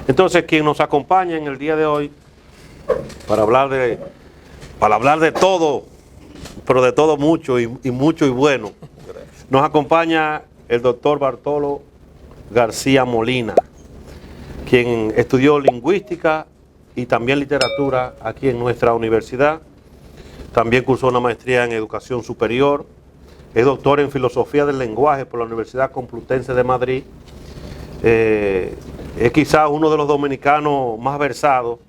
Entonces, quien nos acompaña en el día de hoy para hablar de todo, pero de todo mucho y mucho y bueno, nos acompaña el doctor Bartolo García Molina, quien estudió lingüística y también literatura aquí en nuestra universidad. También cursó una maestría en educación superior. Es doctor en filosofía del lenguaje por la Universidad Complutense de Madrid. Es quizás uno de los dominicanos más versados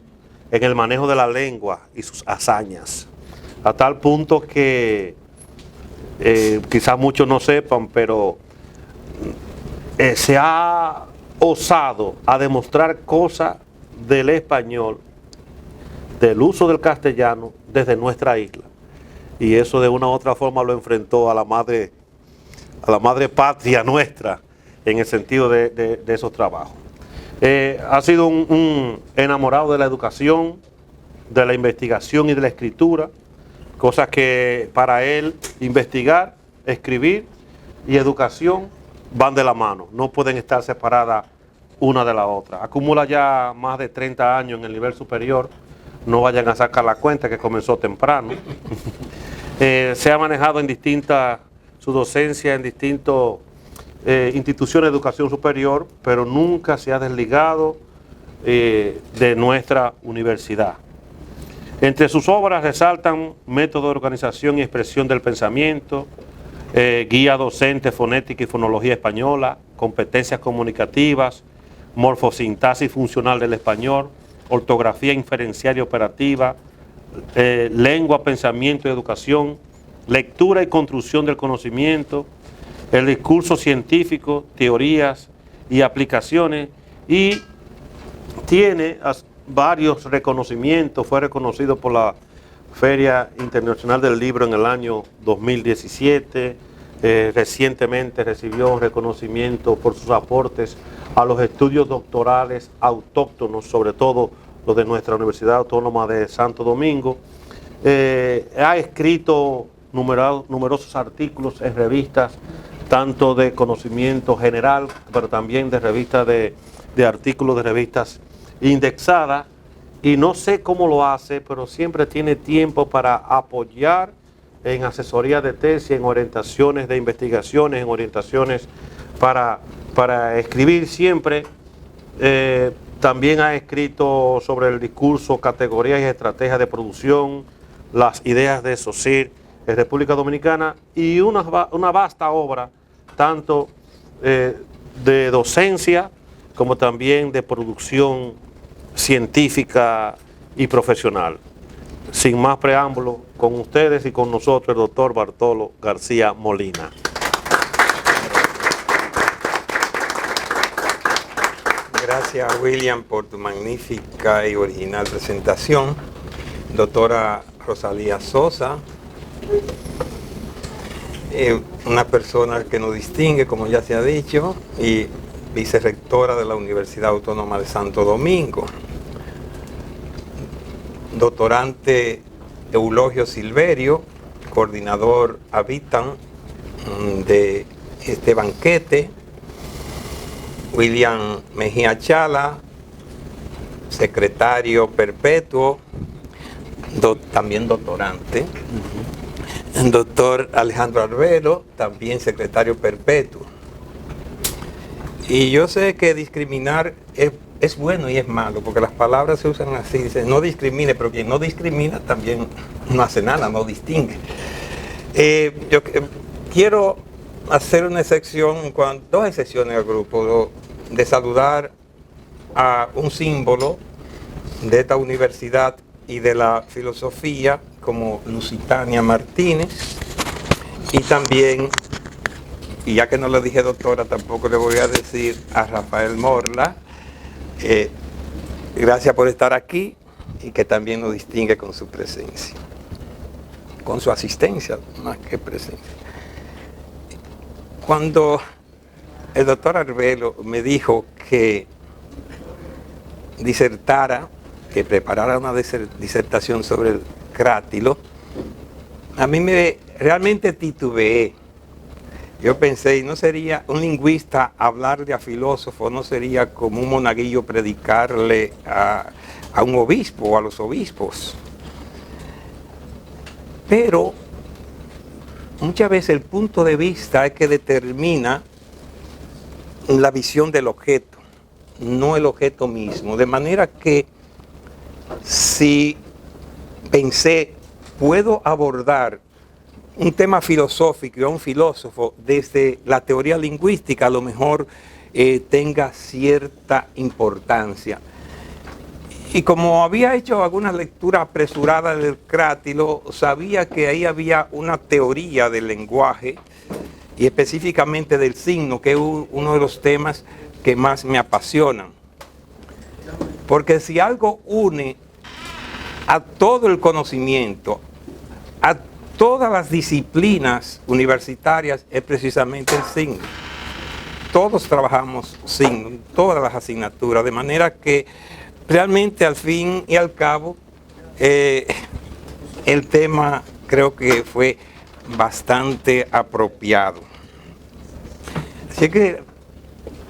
en el manejo de la lengua y sus hazañas, a tal punto que quizás muchos no sepan, pero se ha osado a demostrar cosas del español, del uso del castellano desde nuestra isla, y eso de una u otra forma lo enfrentó a la madre patria nuestra en el sentido de esos trabajos. Ha sido un enamorado de la educación, de la investigación y de la escritura, cosas que para él investigar, escribir y educación van de la mano, no pueden estar separadas una de la otra. Acumula ya más de 30 años en el nivel superior, no vayan a sacar la cuenta que comenzó temprano. Se ha manejado en su docencia en distintas instituciones de educación superior, pero nunca se ha desligado de nuestra universidad. Entre sus obras resaltan Método de organización y expresión del pensamiento, Guía docente, fonética y fonología española, Competencias comunicativas, Morfosintaxis funcional del español, Ortografía inferencial y operativa, Lengua, pensamiento y educación, Lectura y construcción del conocimiento, el discurso científico, teorías y aplicaciones, y tiene varios reconocimientos. Fue reconocido por la Feria Internacional del Libro en el año 2017, recientemente recibió un reconocimiento por sus aportes a los estudios doctorales autóctonos, sobre todo los de nuestra Universidad Autónoma de Santo Domingo. Ha escrito numerosos artículos en revistas, tanto de conocimiento general, pero también de revistas de artículos de revistas indexadas, y no sé cómo lo hace, pero siempre tiene tiempo para apoyar en asesoría de tesis, en orientaciones de investigaciones, en orientaciones para escribir siempre. También ha escrito sobre el discurso, categorías y estrategias de producción, las ideas de Saussure en República Dominicana, y una vasta obra tanto de docencia como también de producción científica y profesional. Sin más preámbulo, con ustedes y con nosotros el doctor Bartolo García Molina. Gracias, William, por tu magnífica y original presentación. Doctora Rosalía Sosa, una persona que nos distingue, como ya se ha dicho, y vicerrectora de la Universidad Autónoma de Santo Domingo. Doctorante Eulogio Silverio, coordinador Habitan de este banquete. William Mejía Chala, secretario perpetuo, también doctorante. El doctor Alejandro Arbelo, también secretario perpetuo. Y yo sé que discriminar es bueno y es malo, porque las palabras se usan así, dice no discrimine, pero quien no discrimina también no hace nada, no distingue. Yo quiero hacer una excepción, dos excepciones al grupo, de saludar a un símbolo de esta universidad y de la filosofía, como Lusitania Martínez, y también, y ya que no le dije doctora, tampoco le voy a decir a Rafael Morla, gracias por estar aquí y que también nos distingue con su presencia, con su asistencia más que presencia. Cuando el doctor Arbelo me dijo que disertara, que preparara una disertación sobre el crátilo, a mí realmente titubeé, Yo pensé, ¿y no sería un lingüista hablarle a filósofo? ¿No sería como un monaguillo predicarle a un obispo o a los obispos? Pero muchas veces el punto de vista es que determina la visión del objeto, no el objeto mismo. De manera que si pensé, puedo abordar un tema filosófico y a un filósofo desde la teoría lingüística, a lo mejor tenga cierta importancia. Y como había hecho algunas lecturas apresuradas del Crátilo, sabía que ahí había una teoría del lenguaje y específicamente del signo, que es uno de los temas que más me apasionan. Porque si algo une a todo el conocimiento, a todas las disciplinas universitarias, es precisamente el signo. Todos trabajamos signo, todas las asignaturas, de manera que realmente al fin y al cabo el tema creo que fue bastante apropiado. Así que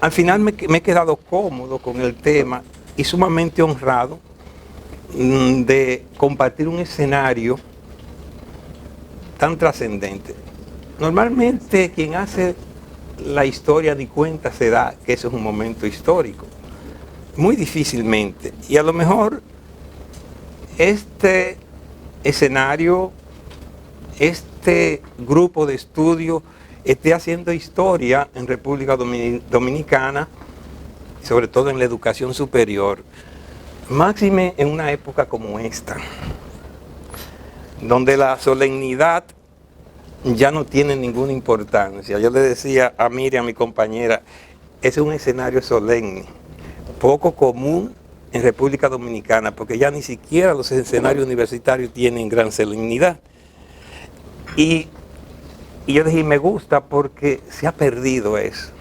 al final me he quedado cómodo con el tema y sumamente honrado de compartir un escenario tan trascendente. Normalmente quien hace la historia ni cuenta se da que eso es un momento histórico. Muy difícilmente. Y a lo mejor este escenario, este grupo de estudio esté haciendo historia en República Dominicana, sobre todo en la educación superior, máxime en una época como esta, donde la solemnidad ya no tiene ninguna importancia. Yo le decía a Miriam, mi compañera, es un escenario solemne, poco común en República Dominicana, porque ya ni siquiera los escenarios universitarios tienen gran solemnidad. Y yo dije, me gusta porque se ha perdido eso.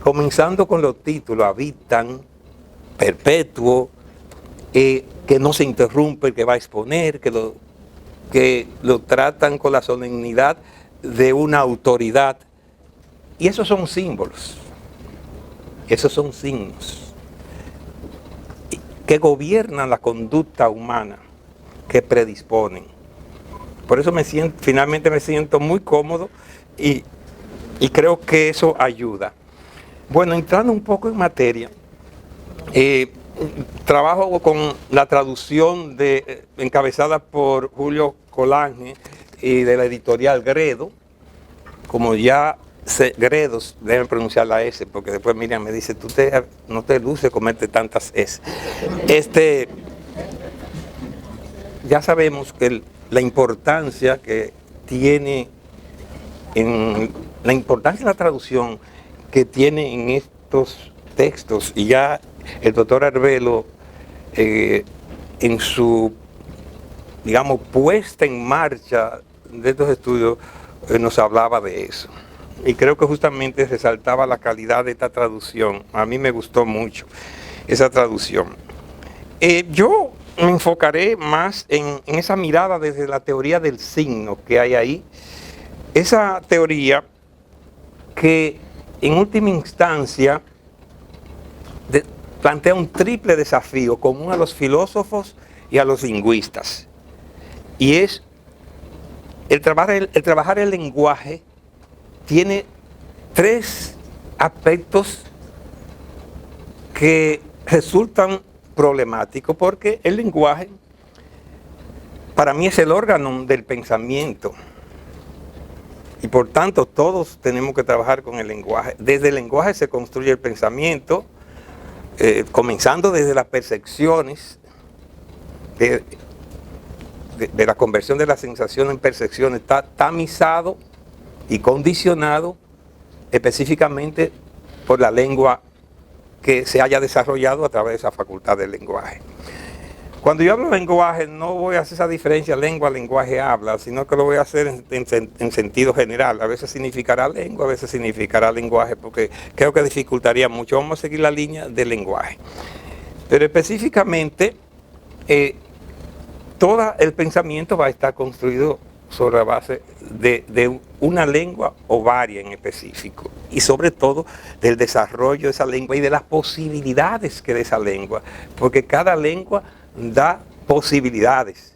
Comenzando con los títulos, habitan, perpetuo, que no se interrumpe el que va a exponer, que lo tratan con la solemnidad de una autoridad. Y esos son símbolos, esos son signos que gobiernan la conducta humana, que predisponen. Por eso finalmente me siento muy cómodo y creo que eso ayuda. Bueno, entrando un poco en materia, trabajo con la traducción encabezada por Julio Colange y de la editorial Gredo. Como ya sé, Gredos, deben pronunciar la S, porque después Miriam me dice, no te luce comerte tantas S. Ya sabemos que la importancia que tiene, la importancia de la traducción que tiene en estos textos, y ya el doctor Arbelo, en su, digamos, puesta en marcha de estos estudios, nos hablaba de eso. Y creo que justamente resaltaba la calidad de esta traducción. A mí me gustó mucho esa traducción. Yo me enfocaré más en esa mirada desde la teoría del signo que hay ahí. Esa teoría que en última instancia plantea un triple desafío común a los filósofos y a los lingüistas. Y es el trabajar el lenguaje tiene tres aspectos que resultan problemáticos, porque el lenguaje para mí es el órgano del pensamiento. Y por tanto todos tenemos que trabajar con el lenguaje. Desde el lenguaje se construye el pensamiento, comenzando desde las percepciones, de la conversión de la sensación en percepción, está tamizado y condicionado específicamente por la lengua que se haya desarrollado a través de esa facultad del lenguaje. Cuando yo hablo de lenguaje, no voy a hacer esa diferencia lengua, lenguaje, habla, sino que lo voy a hacer en sentido general. A veces significará lengua, a veces significará lenguaje, porque creo que dificultaría mucho. Vamos a seguir la línea del lenguaje. Pero específicamente, todo el pensamiento va a estar construido sobre la base de una lengua o varias en específico, y sobre todo del desarrollo de esa lengua y de las posibilidades que da esa lengua, porque cada lengua da posibilidades.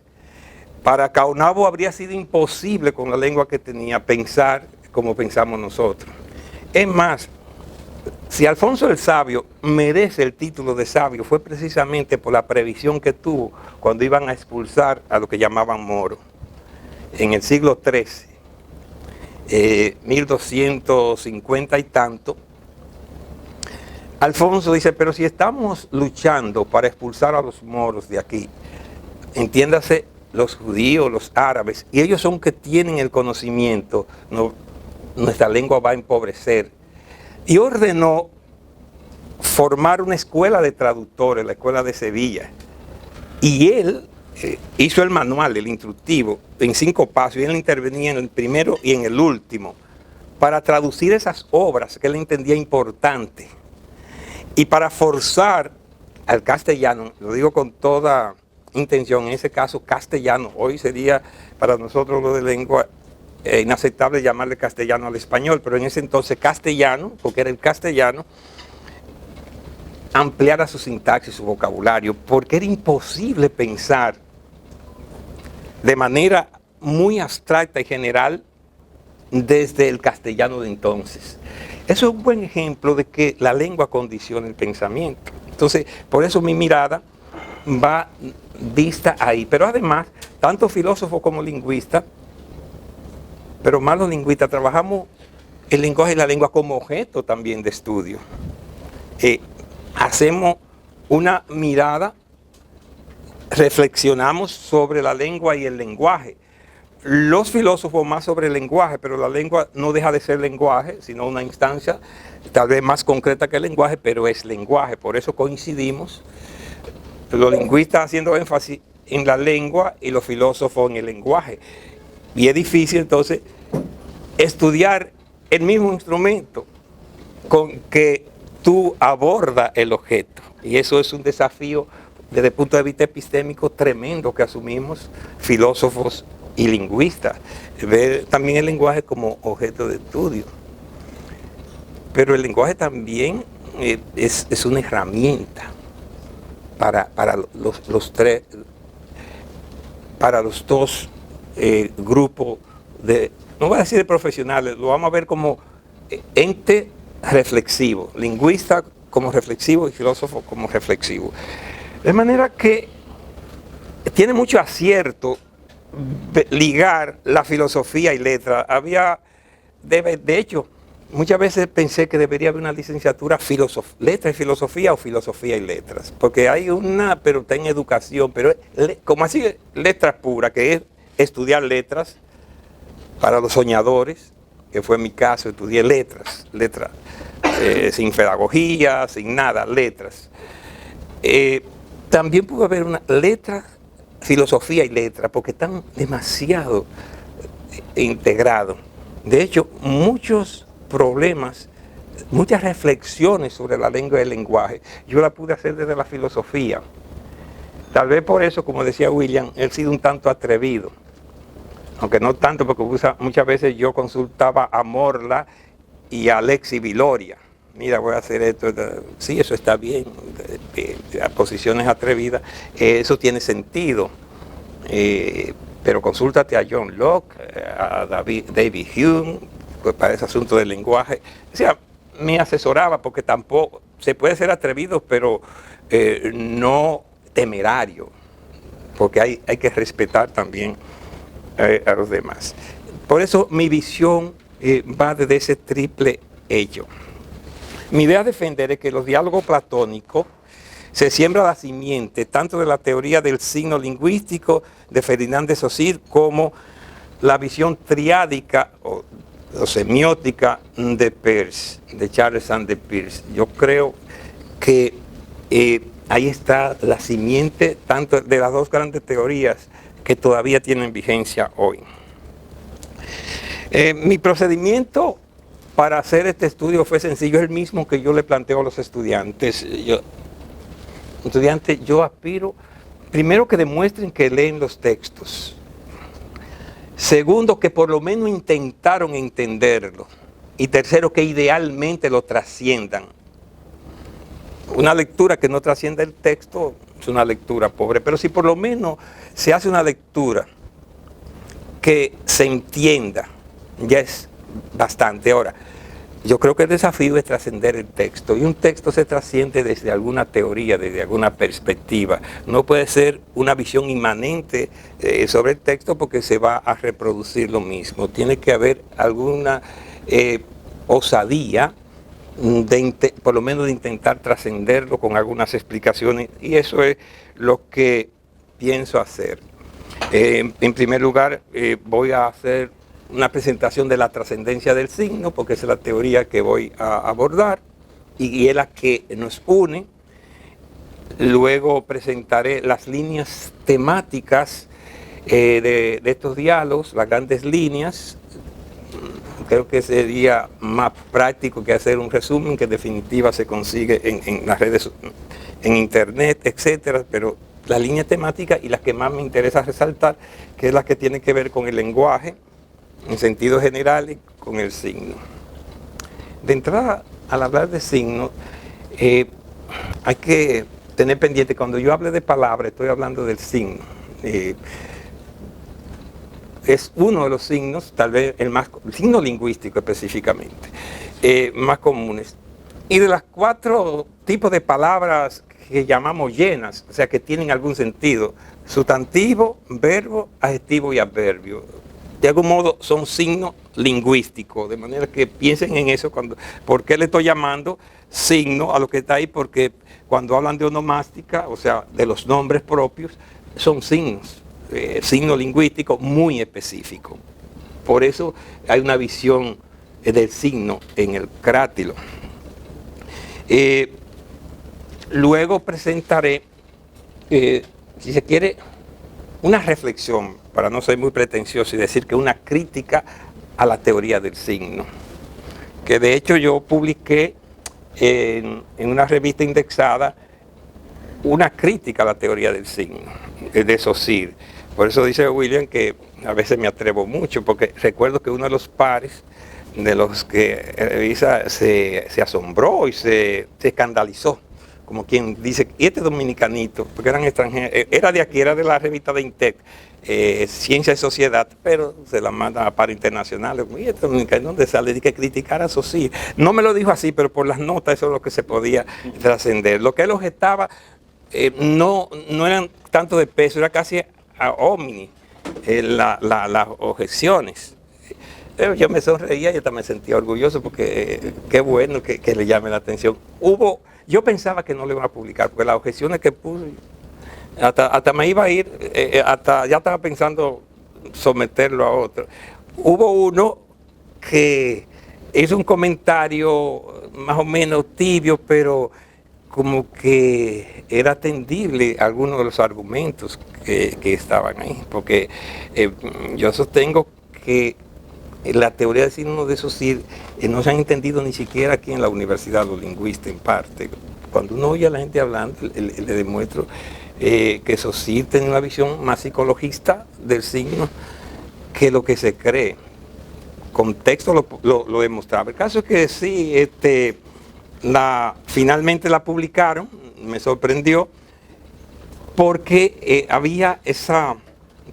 Para Caonabo habría sido imposible con la lengua que tenía pensar como pensamos nosotros. Es más, si Alfonso el Sabio merece el título de sabio, fue precisamente por la previsión que tuvo cuando iban a expulsar a lo que llamaban moros. En el siglo XIII, 1250 y tanto, Alfonso dice, pero si estamos luchando para expulsar a los moros de aquí, entiéndase los judíos, los árabes, y ellos son que tienen el conocimiento, nuestra lengua va a empobrecer. Y ordenó formar una escuela de traductores, la escuela de Sevilla. Y él hizo el manual, el instructivo, en 5 pasos, y él intervenía en el primero y en el último, para traducir esas obras que él entendía importantes, y para forzar al castellano, lo digo con toda intención, en ese caso castellano, hoy sería para nosotros lo de lengua inaceptable llamarle castellano al español, pero en ese entonces castellano, porque era el castellano, ampliara su sintaxis, su vocabulario, porque era imposible pensar de manera muy abstracta y general desde el castellano de entonces. Eso es un buen ejemplo de que la lengua condiciona el pensamiento. Entonces, por eso mi mirada va vista ahí. Pero además, tanto filósofo como lingüista, pero más los lingüistas, trabajamos el lenguaje y la lengua como objeto también de estudio. Hacemos una mirada, reflexionamos sobre la lengua y el lenguaje. Los filósofos más sobre el lenguaje, pero la lengua no deja de ser lenguaje, sino una instancia tal vez más concreta que el lenguaje, pero es lenguaje. Por eso coincidimos, los lingüistas haciendo énfasis en la lengua y los filósofos en el lenguaje. Y es difícil entonces estudiar el mismo instrumento con que tú abordas el objeto. Y eso es un desafío desde el punto de vista epistémico tremendo que asumimos filósofos y lingüistas. Ver también el lenguaje como objeto de estudio. Pero el lenguaje también es una herramienta para los dos grupos de, no voy a decir de profesionales, lo vamos a ver como ente reflexivo, lingüista como reflexivo y filósofo como reflexivo. De manera que tiene mucho acierto ligar la filosofía y letra. De hecho, muchas veces pensé que debería haber una licenciatura letra y filosofía o filosofía y letras, porque hay una, pero está en educación, pero como así letras puras, que es estudiar letras para los soñadores, que fue mi caso, estudié letras, sin pedagogía, sin nada, letras. También pudo haber una letra, filosofía y letra, porque están demasiado integrados. De hecho, muchos problemas, muchas reflexiones sobre la lengua y el lenguaje, yo la pude hacer desde la filosofía. Tal vez por eso, como decía William, él ha sido un tanto atrevido. Aunque no tanto, porque muchas veces yo consultaba a Morla y a Alexis Viloria. Mira, voy a hacer esto. Sí, eso está bien. A posiciones atrevidas, eso tiene sentido. Pero consúltate a John Locke, a David Hume, pues para ese asunto del lenguaje. O sea, me asesoraba, porque tampoco se puede ser atrevido, pero no temerario, porque hay que respetar también a los demás. Por eso mi visión va desde ese triple hecho. Mi idea defender es que los diálogos platónicos se siembra la simiente tanto de la teoría del signo lingüístico de Ferdinand de Saussure como la visión triádica o semiótica de Peirce, de Charles Sanders Peirce. Yo creo que ahí está la simiente tanto de las dos grandes teorías que todavía tienen vigencia hoy. Mi procedimiento para hacer este estudio fue sencillo, es el mismo que yo le planteo a los estudiantes. Yo aspiro primero que demuestren que leen los textos. Segundo, que por lo menos intentaron entenderlo. Y tercero, que idealmente lo trasciendan. Una lectura que no trascienda el texto es una lectura pobre, pero si por lo menos se hace una lectura que se entienda, ya es bastante. Ahora, yo creo que el desafío es trascender el texto, y un texto se trasciende desde alguna teoría, desde alguna perspectiva. No puede ser una visión inmanente sobre el texto, porque se va a reproducir lo mismo. Tiene que haber alguna osadía, por lo menos de intentar trascenderlo con algunas explicaciones, y eso es lo que pienso hacer. En primer lugar, voy a hacer una presentación de la trascendencia del signo, porque esa es la teoría que voy a abordar y es la que nos une. Luego presentaré las líneas temáticas de estos diálogos, las grandes líneas. Creo que sería más práctico que hacer un resumen, que en definitiva se consigue en las redes, en internet, etcétera, pero la línea temática y las que más me interesa resaltar, que es la que tiene que ver con el lenguaje en sentido general y con el signo. De entrada, al hablar de signos, hay que tener pendiente, cuando yo hable de palabra, estoy hablando del signo. Es uno de los signos, tal vez el signo lingüístico específicamente, más comunes. Y de las 4 tipos de palabras que llamamos llenas, o sea, que tienen algún sentido: sustantivo, verbo, adjetivo y adverbio. De algún modo son signos lingüísticos, de manera que piensen en eso. ¿Por qué le estoy llamando signo a lo que está ahí? Porque cuando hablan de onomástica, o sea, de los nombres propios, son signos. Signo lingüístico muy específico. Por eso hay una visión del signo en el crátilo. Luego presentaré, si se quiere, una reflexión, para no ser muy pretencioso y decir que una crítica a la teoría del signo, que de hecho yo publiqué en una revista indexada una crítica a la teoría del signo, de Saussure. Por eso dice William que a veces me atrevo mucho, porque recuerdo que uno de los pares de los que revisa se asombró y se escandalizó, como quien dice, y este dominicanito, porque eran extranjeros, era de aquí, era de la revista de INTEC, Ciencia y Sociedad, pero se la manda a pares internacionales. Y este dominicano, ¿dónde sale? De que criticar a Saussure. No me lo dijo así, pero por las notas eso es lo que se podía trascender. Lo que él objetaba no eran tanto de peso, era casi a homini las objeciones. Yo me sonreía y hasta me sentía orgulloso, porque qué bueno que le llame la atención. Yo pensaba que no lo iban a publicar, porque las objeciones que puse, hasta me iba a ir, ya estaba pensando someterlo a otro. Hubo uno que hizo un comentario más o menos tibio, pero como que era atendible algunos de los argumentos que estaban ahí, porque yo sostengo que la teoría del signo de Saussure no se han entendido ni siquiera aquí en la universidad los lingüistas, en parte. Cuando uno oye a la gente hablando, le demuestro que Saussure tiene una visión más psicologista del signo que lo que se cree. Con texto lo demostraba. El caso es que sí, finalmente la publicaron, me sorprendió, porque había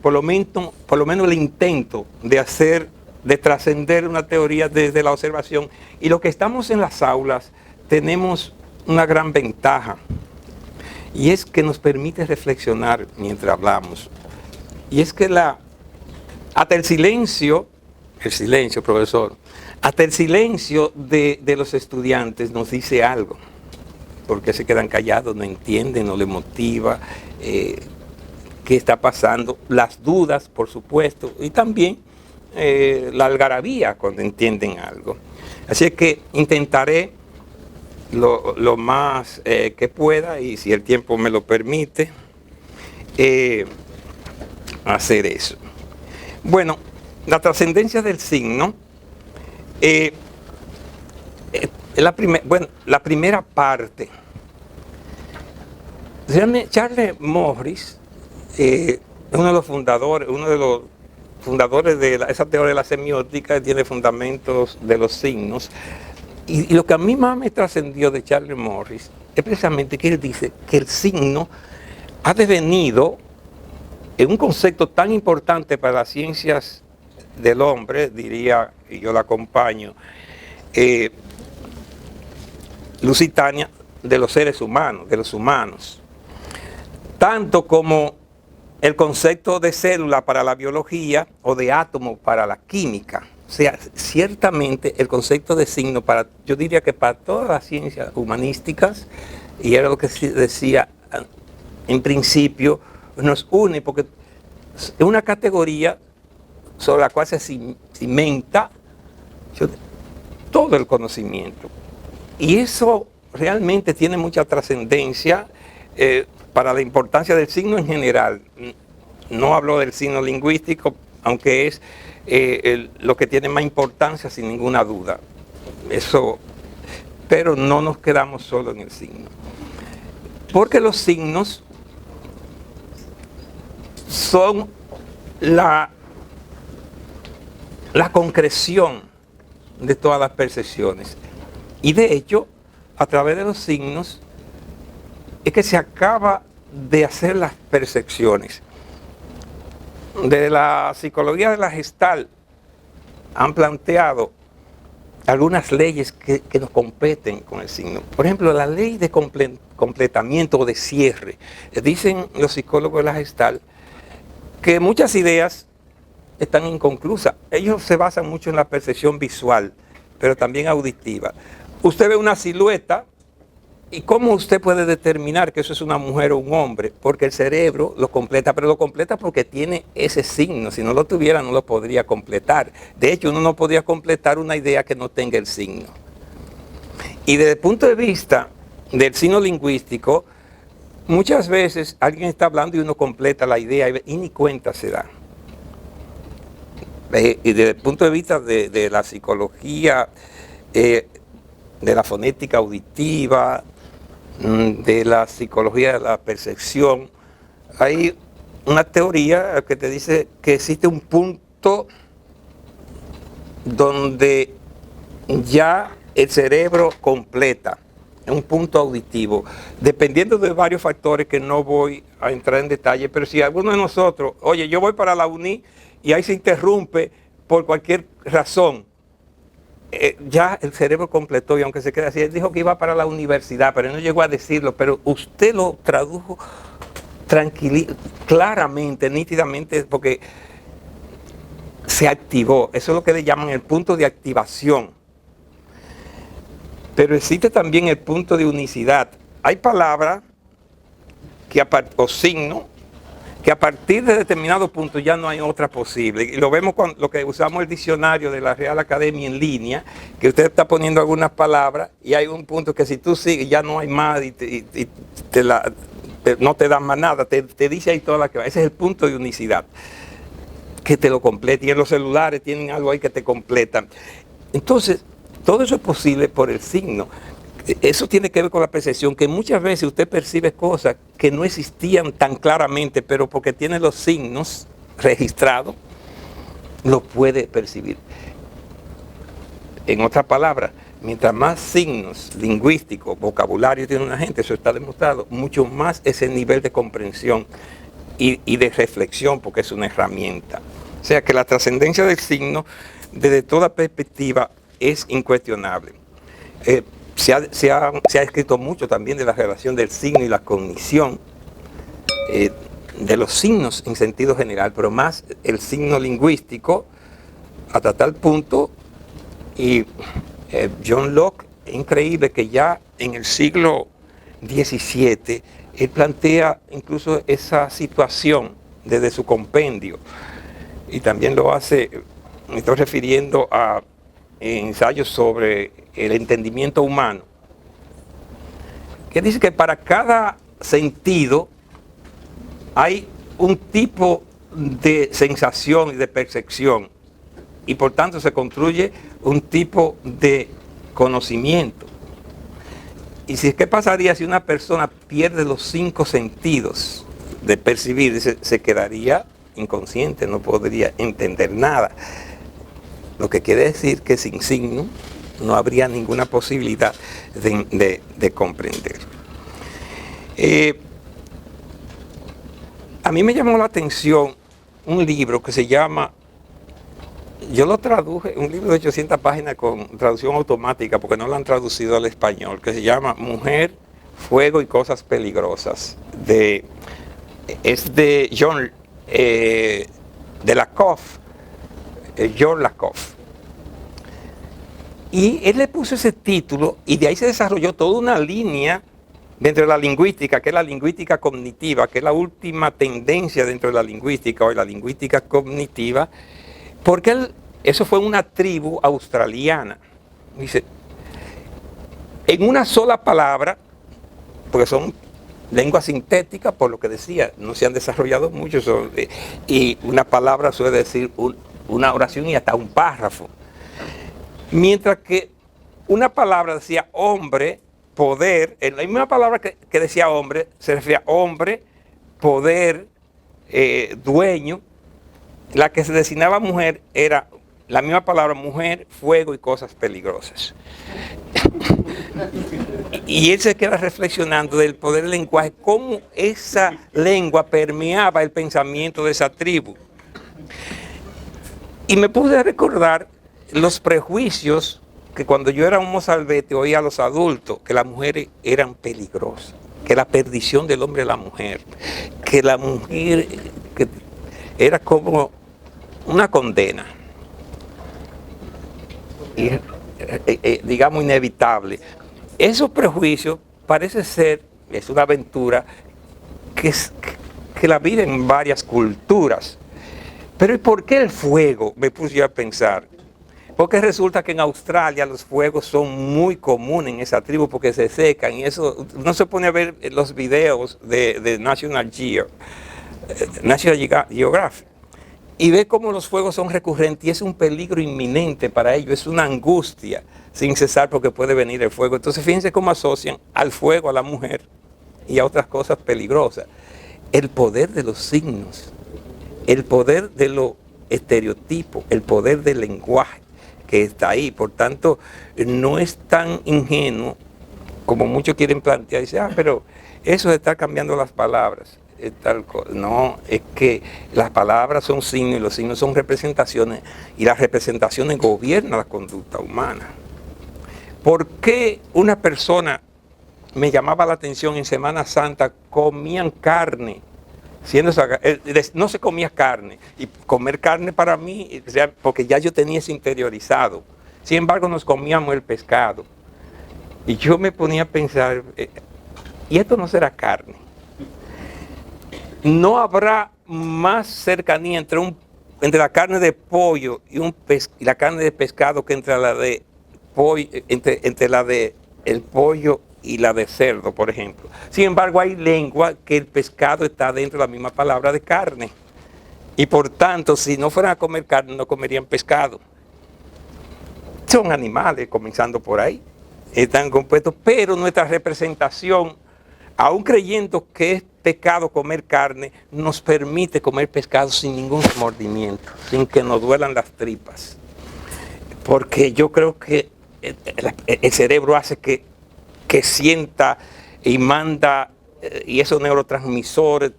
por lo menos el intento de trascender una teoría desde la observación. Y los que estamos en las aulas tenemos una gran ventaja, y es que nos permite reflexionar mientras hablamos. Y es que hasta el silencio, profesor, hasta el silencio de los estudiantes nos dice algo, porque se quedan callados, no entienden, no les motiva qué está pasando, las dudas, por supuesto, y también la algarabía cuando entienden algo. Así es que intentaré lo más que pueda, y si el tiempo me lo permite, hacer eso. Bueno, la trascendencia del signo, la primera parte. Charles Morris, uno de los fundadores, uno de los fundadores de esa teoría de la semiótica, tiene fundamentos de los signos. Y lo que a mí más me trascendió de Charles Morris es precisamente que él dice que el signo ha devenido en un concepto tan importante para las ciencias del hombre, diría, y yo la acompaño, Lusitania, de los seres humanos, de los humanos. Tanto como el concepto de célula para la biología o de átomo para la química. O sea, ciertamente el concepto de signo, yo diría que para todas las ciencias humanísticas, y era lo que decía en principio, nos une porque es una categoría sobre la cual se cimenta todo el conocimiento. Y eso realmente tiene mucha trascendencia para la importancia del signo en general. No hablo del signo lingüístico, aunque es lo que tiene más importancia sin ninguna duda. Pero no nos quedamos solo en el signo. Porque los signos son la concreción de todas las percepciones. Y de hecho, a través de los signos, es que se acaba de hacer las percepciones. De la psicología de la Gestalt han planteado algunas leyes que nos competen con el signo. Por ejemplo, la ley de completamiento o de cierre. Dicen los psicólogos de la Gestalt que muchas ideas están inconclusas. Ellos se basan mucho en la percepción visual, pero también auditiva. Usted ve una silueta, ¿y cómo usted puede determinar que eso es una mujer o un hombre? Porque el cerebro lo completa, pero lo completa porque tiene ese signo. Si no lo tuviera, no lo podría completar. De hecho, uno no podría completar una idea que no tenga el signo. Y desde el punto de vista del signo lingüístico, muchas veces alguien está hablando y uno completa la idea y ni cuenta se da. Y desde el punto de vista de la psicología, de la fonética auditiva, de la psicología de la percepción, hay una teoría que te dice que existe un punto donde ya el cerebro completa, un punto auditivo, dependiendo de varios factores que no voy a entrar en detalle, pero si alguno de nosotros, oye, yo voy para la UNI y ahí se interrumpe por cualquier razón, ya el cerebro completó, y aunque se quede así, él dijo que iba para la universidad, pero no llegó a decirlo, pero usted lo tradujo claramente, nítidamente, porque se activó. Eso es lo que le llaman el punto de activación. Pero existe también el punto de unicidad. Hay palabras o signos que a partir de determinado punto ya no hay otra posible. Y lo vemos con lo que usamos el diccionario de la Real Academia en línea, que usted está poniendo algunas palabras y hay un punto que si tú sigues ya no hay más y no te dan más nada, te dice ahí toda la que va. Ese es el punto de unicidad, que te lo completa. Y en los celulares tienen algo ahí que te completan. Entonces, todo eso es posible por el signo. Eso tiene que ver con la percepción, que muchas veces usted percibe cosas que no existían tan claramente, pero porque tiene los signos registrados, lo puede percibir. En otras palabras, mientras más signos lingüísticos, vocabulario tiene una gente, eso está demostrado, mucho más ese nivel de comprensión y de reflexión, porque es una herramienta. O sea que la trascendencia del signo, desde toda perspectiva, es incuestionable. Se ha escrito mucho también de la relación del signo y la cognición, de los signos en sentido general, pero más el signo lingüístico, hasta tal punto, y John Locke, es increíble que ya en el siglo XVII, él plantea incluso esa situación desde su compendio, y también lo hace, me estoy refiriendo a ensayos sobre el entendimiento humano, que dice que para cada sentido hay un tipo de sensación y de percepción, y por tanto se construye un tipo de conocimiento. Y si, ¿qué pasaría si una persona pierde los 5 sentidos de percibir? Se quedaría inconsciente no podría entender nada. Lo que quiere decir que sin signo no habría ninguna posibilidad de comprender. A mí me llamó la atención un libro que se llama, yo lo traduje, un libro de 800 páginas con traducción automática, porque no lo han traducido al español, que se llama Mujer, Fuego y Cosas Peligrosas. Es de John de Lakoff, John Lakoff. Y él le puso ese título y de ahí se desarrolló toda una línea dentro de la lingüística, que es la lingüística cognitiva, que es la última tendencia dentro de la lingüística, o la lingüística cognitiva, porque eso fue una tribu australiana. Dice, en una sola palabra, porque son lenguas sintéticas, por lo que decía, no se han desarrollado mucho, y una palabra suele decir una oración y hasta un párrafo. Mientras que una palabra decía hombre, poder, en la misma palabra que decía hombre, se refería a hombre, poder, dueño. La que se designaba mujer era la misma palabra mujer, fuego y cosas peligrosas. Y él se queda reflexionando del poder del lenguaje, cómo esa lengua permeaba el pensamiento de esa tribu. Y me pude a recordar los prejuicios que cuando yo era un mozalbete oía a los adultos, que las mujeres eran peligrosas, que la perdición del hombre es la mujer, que la mujer que era como una condena, y, digamos inevitable. Esos prejuicios parece ser, es una aventura que la viven en varias culturas. Pero ¿y por qué el fuego? Me puse yo a pensar. Porque resulta que en Australia los fuegos son muy comunes en esa tribu porque se secan y eso, uno se pone a ver los videos de National Geographic y ve cómo los fuegos son recurrentes y es un peligro inminente para ellos, es una angustia sin cesar porque puede venir el fuego. Entonces fíjense cómo asocian al fuego a la mujer y a otras cosas peligrosas. El poder de los signos, el poder de los estereotipos, el poder del lenguaje que está ahí. Por tanto, no es tan ingenuo como muchos quieren plantear. Dice, pero eso de estar cambiando las palabras. No, es que las palabras son signos y los signos son representaciones y las representaciones gobiernan la conducta humana. ¿Por qué una persona, me llamaba la atención, en Semana Santa comían carne? No se comía carne, y comer carne para mí, porque ya yo tenía eso interiorizado. Sin embargo, nos comíamos el pescado. Y yo me ponía a pensar, ¿y esto no será carne? ¿No habrá más cercanía entre la carne de pollo y la carne de pescado que entre la de pollo, entre la de el pollo y la de cerdo, por ejemplo? Sin embargo, hay lengua que el pescado está dentro de la misma palabra de carne. Y por tanto, si no fueran a comer carne, no comerían pescado. Son animales, comenzando por ahí. Están compuestos, pero nuestra representación, aún creyendo que es pecado comer carne, nos permite comer pescado sin ningún remordimiento, sin que nos duelan las tripas. Porque yo creo que el cerebro hace que sienta y manda, y esos neurotransmisores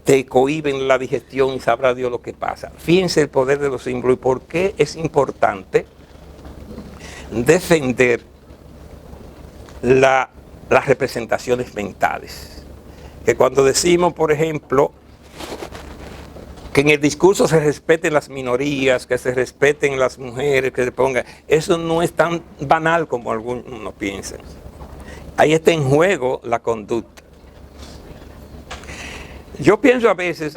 te cohíben la digestión y sabrá Dios lo que pasa. Fíjense el poder de los símbolos y por qué es importante defender las representaciones mentales. Que cuando decimos, por ejemplo, que en el discurso se respeten las minorías, que se respeten las mujeres, que se pongan, eso no es tan banal como algunos piensan. Ahí está en juego la conducta. Yo pienso a veces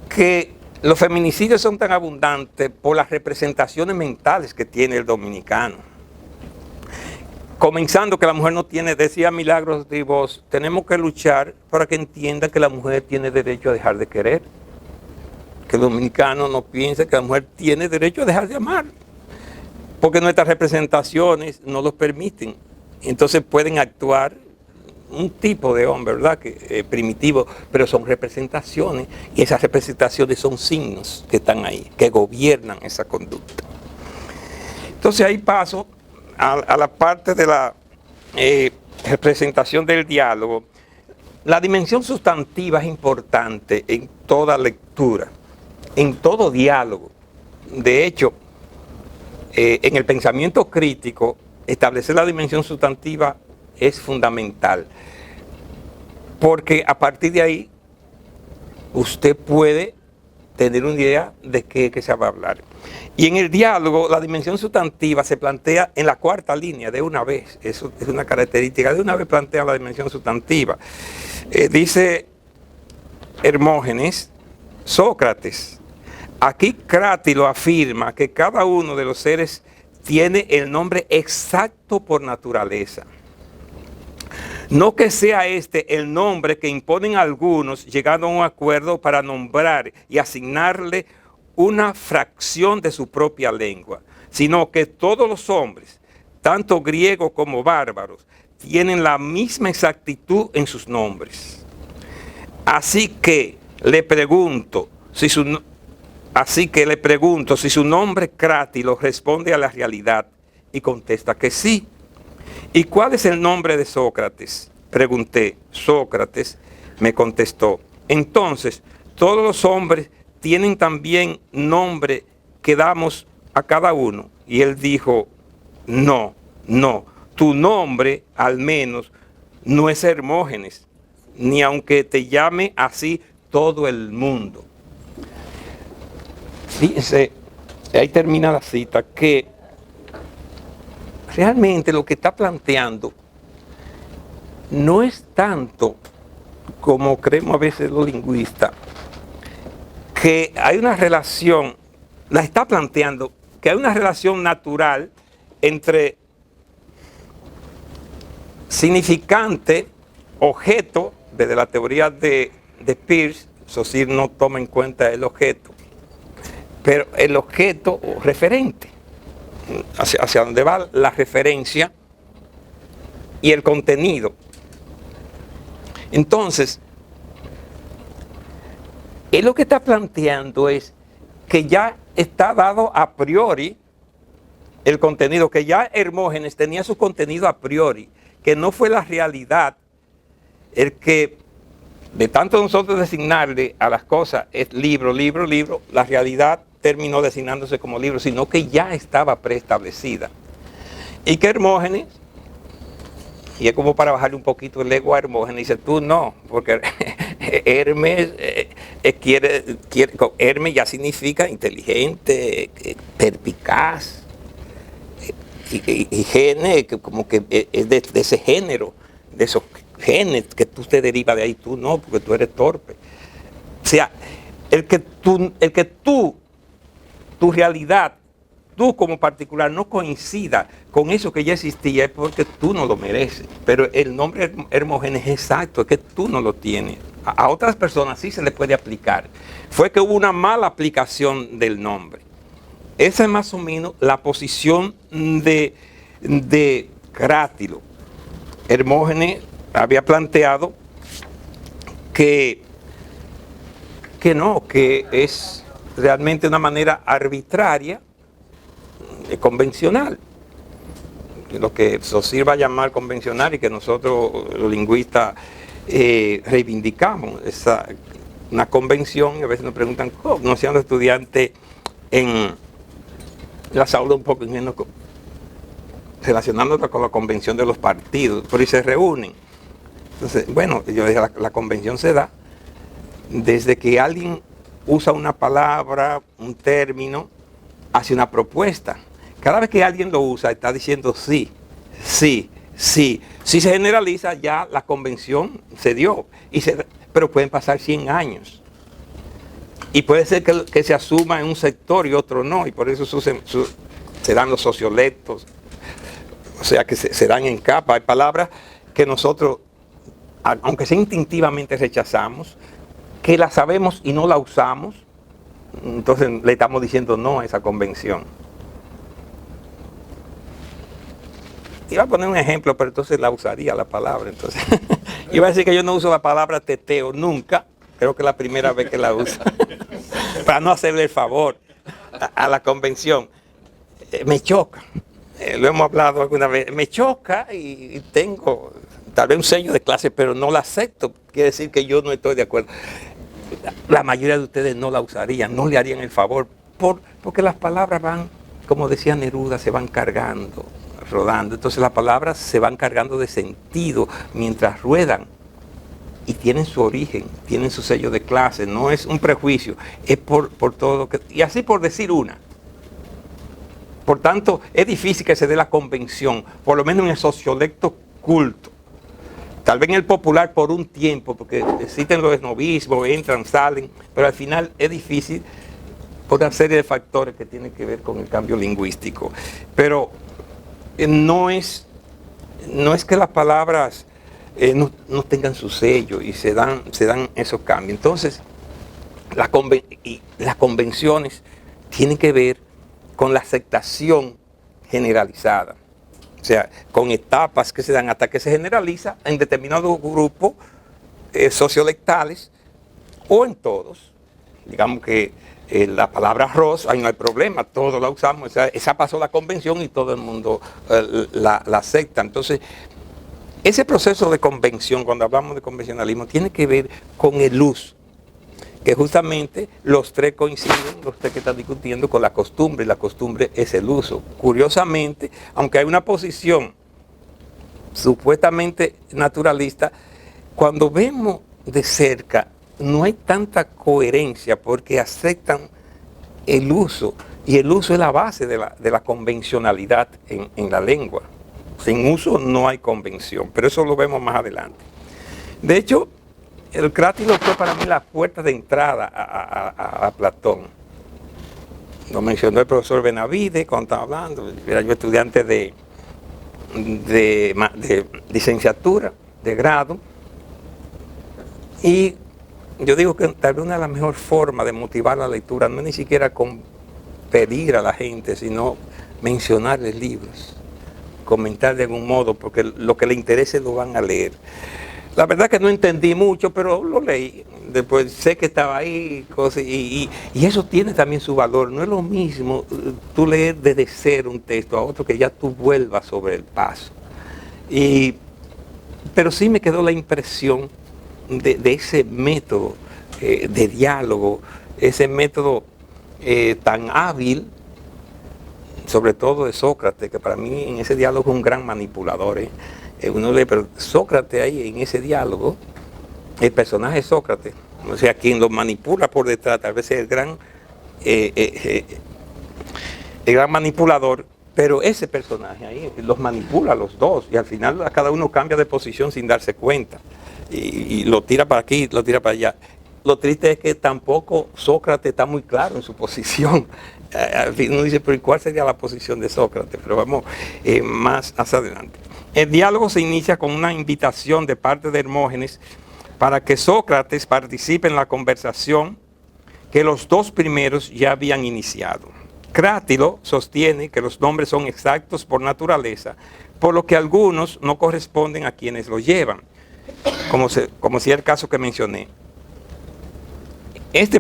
que los feminicidios son tan abundantes por las representaciones mentales que tiene el dominicano. Comenzando que la mujer no tiene, decía Milagros Rivos, tenemos que luchar para que entienda que la mujer tiene derecho a dejar de querer. Que el dominicano no piense que la mujer tiene derecho a dejar de amar. Porque nuestras representaciones no lo permiten. Entonces pueden actuar un tipo de hombre, ¿verdad? Primitivo, pero son representaciones, y esas representaciones son signos que están ahí, que gobiernan esa conducta. Entonces ahí paso a la parte de la representación del diálogo. La dimensión sustantiva es importante en toda lectura, en todo diálogo. De hecho, en el pensamiento crítico, establecer la dimensión sustantiva es fundamental, porque a partir de ahí usted puede tener una idea de qué se va a hablar. Y en el diálogo, la dimensión sustantiva se plantea en la cuarta línea de una vez. Eso es una característica. De una vez plantea la dimensión sustantiva. Dice Hermógenes, Sócrates, aquí Crátilo afirma que cada uno de los seres tiene el nombre exacto por naturaleza. No que sea este el nombre que imponen algunos llegando a un acuerdo para nombrar y asignarle una fracción de su propia lengua, sino que todos los hombres, tanto griegos como bárbaros, tienen la misma exactitud en sus nombres. Así que le pregunto si su nombre Crátilo responde a la realidad, y contesta que sí. ¿Y cuál es el nombre de Sócrates? Pregunté. Sócrates me contestó. Entonces, todos los hombres tienen también nombre que damos a cada uno. Y él dijo, no, tu nombre al menos no es Hermógenes, ni aunque te llame así todo el mundo. Fíjense, ahí termina la cita, que realmente lo que está planteando no es tanto como creemos a veces los lingüistas, que hay una relación, la está planteando, que hay una relación natural entre significante, objeto, desde la teoría de Peirce. Saussure no toma en cuenta el objeto, pero el objeto o referente, hacia donde va la referencia y el contenido. Entonces, él lo que está planteando es que ya está dado a priori el contenido, que ya Hermógenes tenía su contenido a priori, que no fue la realidad el que, de tanto nosotros designarle a las cosas, es libro, la realidad terminó designándose como libro, sino que ya estaba preestablecida. Y que Hermógenes, y es como para bajarle un poquito el ego a Hermógenes, dice, tú no, porque Hermes Hermes ya significa inteligente, perspicaz, y gene, que como que es de ese género, de esos genes que tú te derivas de ahí, tú no, porque tú eres torpe. O sea, tu realidad, tú como particular, no coincida con eso que ya existía, es porque tú no lo mereces. Pero el nombre Hermógenes es exacto, es que tú no lo tienes. A otras personas sí se le puede aplicar. Fue que hubo una mala aplicación del nombre. Esa es más o menos la posición de Crátilo. Hermógenes había planteado que es realmente una manera arbitraria, convencional, lo que Saussure va a llamar convencional y que nosotros los lingüistas reivindicamos, una convención. Y a veces nos preguntan, ¿cómo no sean los estudiantes en las aulas un poco ingenuos relacionándola con la convención de los partidos, pero y se reúnen? Entonces, bueno, yo dije, la convención se da desde que alguien usa una palabra, un término, hace una propuesta. Cada vez que alguien lo usa, está diciendo sí, sí, sí. Si se generaliza, ya la convención se dio, pero pueden pasar 100 años. Y puede ser que se asuma en un sector y otro no, y por eso se dan los sociolectos, o sea que se dan en capa. Hay palabras que nosotros, aunque sea instintivamente, rechazamos, que la sabemos y no la usamos, entonces le estamos diciendo no a esa convención. Iba a poner un ejemplo, pero entonces la usaría la palabra. Entonces, iba a decir que yo no uso la palabra teteo nunca. Creo que es la primera vez que la uso. Para no hacerle el favor a la convención. Me choca. Lo hemos hablado alguna vez. Me choca y tengo tal vez un sello de clase, pero no la acepto. Quiere decir que yo no estoy de acuerdo. La mayoría de ustedes no la usarían, no le harían el favor, porque las palabras van, como decía Neruda, se van cargando, rodando. Entonces las palabras se van cargando de sentido mientras ruedan y tienen su origen, tienen su sello de clase. No es un prejuicio, es por todo lo que... Y así por decir una. Por tanto, es difícil que se dé la convención, por lo menos en el sociolecto culto. Tal vez en el popular por un tiempo, porque existen los esnovismos, entran, salen, pero al final es difícil por una serie de factores que tienen que ver con el cambio lingüístico. Pero no es que las palabras no tengan su sello y se dan esos cambios. Entonces, las convenciones tienen que ver con la aceptación generalizada. O sea, con etapas que se dan hasta que se generaliza en determinados grupos sociolectales o en todos. Digamos que la palabra arroz, ahí no hay problema, todos la usamos, esa pasó la convención y todo el mundo la acepta. Entonces, ese proceso de convención, cuando hablamos de convencionalismo, tiene que ver con el uso, que justamente los tres coinciden, los tres que están discutiendo con la costumbre, y la costumbre es el uso. Curiosamente, aunque hay una posición supuestamente naturalista, cuando vemos de cerca no hay tanta coherencia porque aceptan el uso, y el uso es la base de la convencionalidad en la lengua. Sin uso no hay convención, pero eso lo vemos más adelante. De hecho, el Crátilo fue para mí la puerta de entrada a Platón. Lo mencionó el profesor Benavides cuando estaba hablando. Era yo estudiante de licenciatura, de grado. Y yo digo que tal vez una de las mejores formas de motivar la lectura no es ni siquiera con pedir a la gente, sino mencionarles libros, comentar de algún modo, porque lo que le interese lo van a leer. La verdad que no entendí mucho, pero lo leí. Después sé que estaba ahí, cosas, y eso tiene también su valor. No es lo mismo tú leer desde cero un texto a otro que ya tú vuelvas sobre el paso. Pero sí me quedó la impresión de ese método de diálogo, ese método tan hábil, sobre todo de Sócrates, que para mí en ese diálogo es un gran manipulador. Uno lee, pero Sócrates ahí en ese diálogo, el personaje de Sócrates, o sea, quien lo manipula por detrás, tal vez es el gran manipulador, pero ese personaje ahí los manipula a los dos, y al final a cada uno cambia de posición sin darse cuenta, y lo tira para aquí, lo tira para allá. Lo triste es que tampoco Sócrates está muy claro en su posición. Al fin uno dice, pero ¿cuál sería la posición de Sócrates? Pero vamos más hacia adelante. El diálogo se inicia con una invitación de parte de Hermógenes para que Sócrates participe en la conversación que los dos primeros ya habían iniciado. Crátilo sostiene que los nombres son exactos por naturaleza, por lo que algunos no corresponden a quienes los llevan, como si era el caso que mencioné.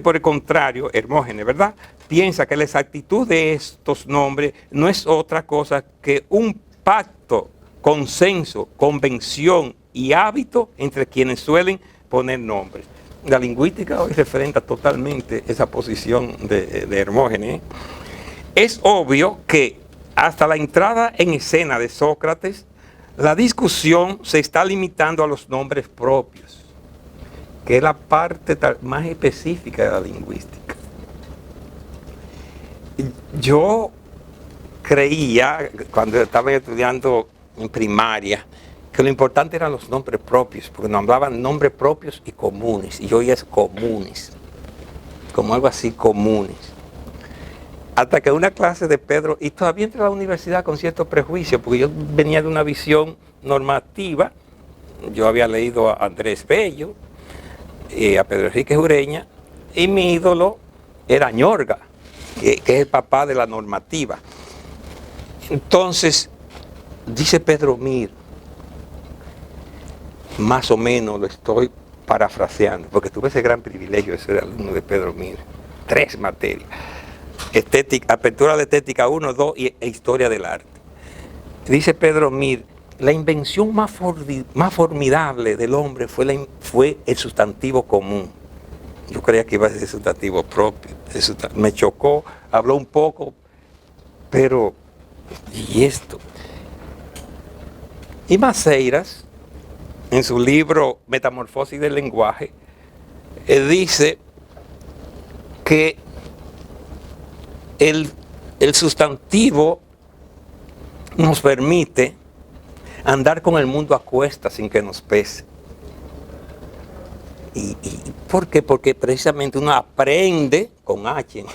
Por el contrario, Hermógenes, ¿verdad?, piensa que la exactitud de estos nombres no es otra cosa que un pacto, consenso, convención y hábito entre quienes suelen poner nombres. La lingüística hoy refrenda totalmente esa posición de Hermógenes. Es obvio que hasta la entrada en escena de Sócrates, la discusión se está limitando a los nombres propios, que es la parte más específica de la lingüística. Yo creía, cuando estaba estudiando en primaria, que lo importante eran los nombres propios, porque nos hablaban nombres propios y comunes, y hoy es comunes, como algo así, comunes. Hasta que una clase de Pedro, y todavía entré a la universidad con cierto prejuicio, porque yo venía de una visión normativa. Yo había leído a Andrés Bello, a Pedro Enrique Ureña, y mi ídolo era Ñorga, que es el papá de la normativa. Entonces, dice Pedro Mir, más o menos lo estoy parafraseando, porque tuve ese gran privilegio de ser alumno de Pedro Mir, 3 materias, estética, apertura de estética 1, 2 e historia del arte. Dice Pedro Mir, la invención más formidable del hombre fue el sustantivo común. Yo creía que iba a ser sustantivo propio, me chocó, habló un poco, pero ¿y esto? Y Maceiras, en su libro Metamorfosis del lenguaje, dice que el sustantivo nos permite andar con el mundo a cuestas sin que nos pese. ¿Y por qué? Porque precisamente uno aprende, con H,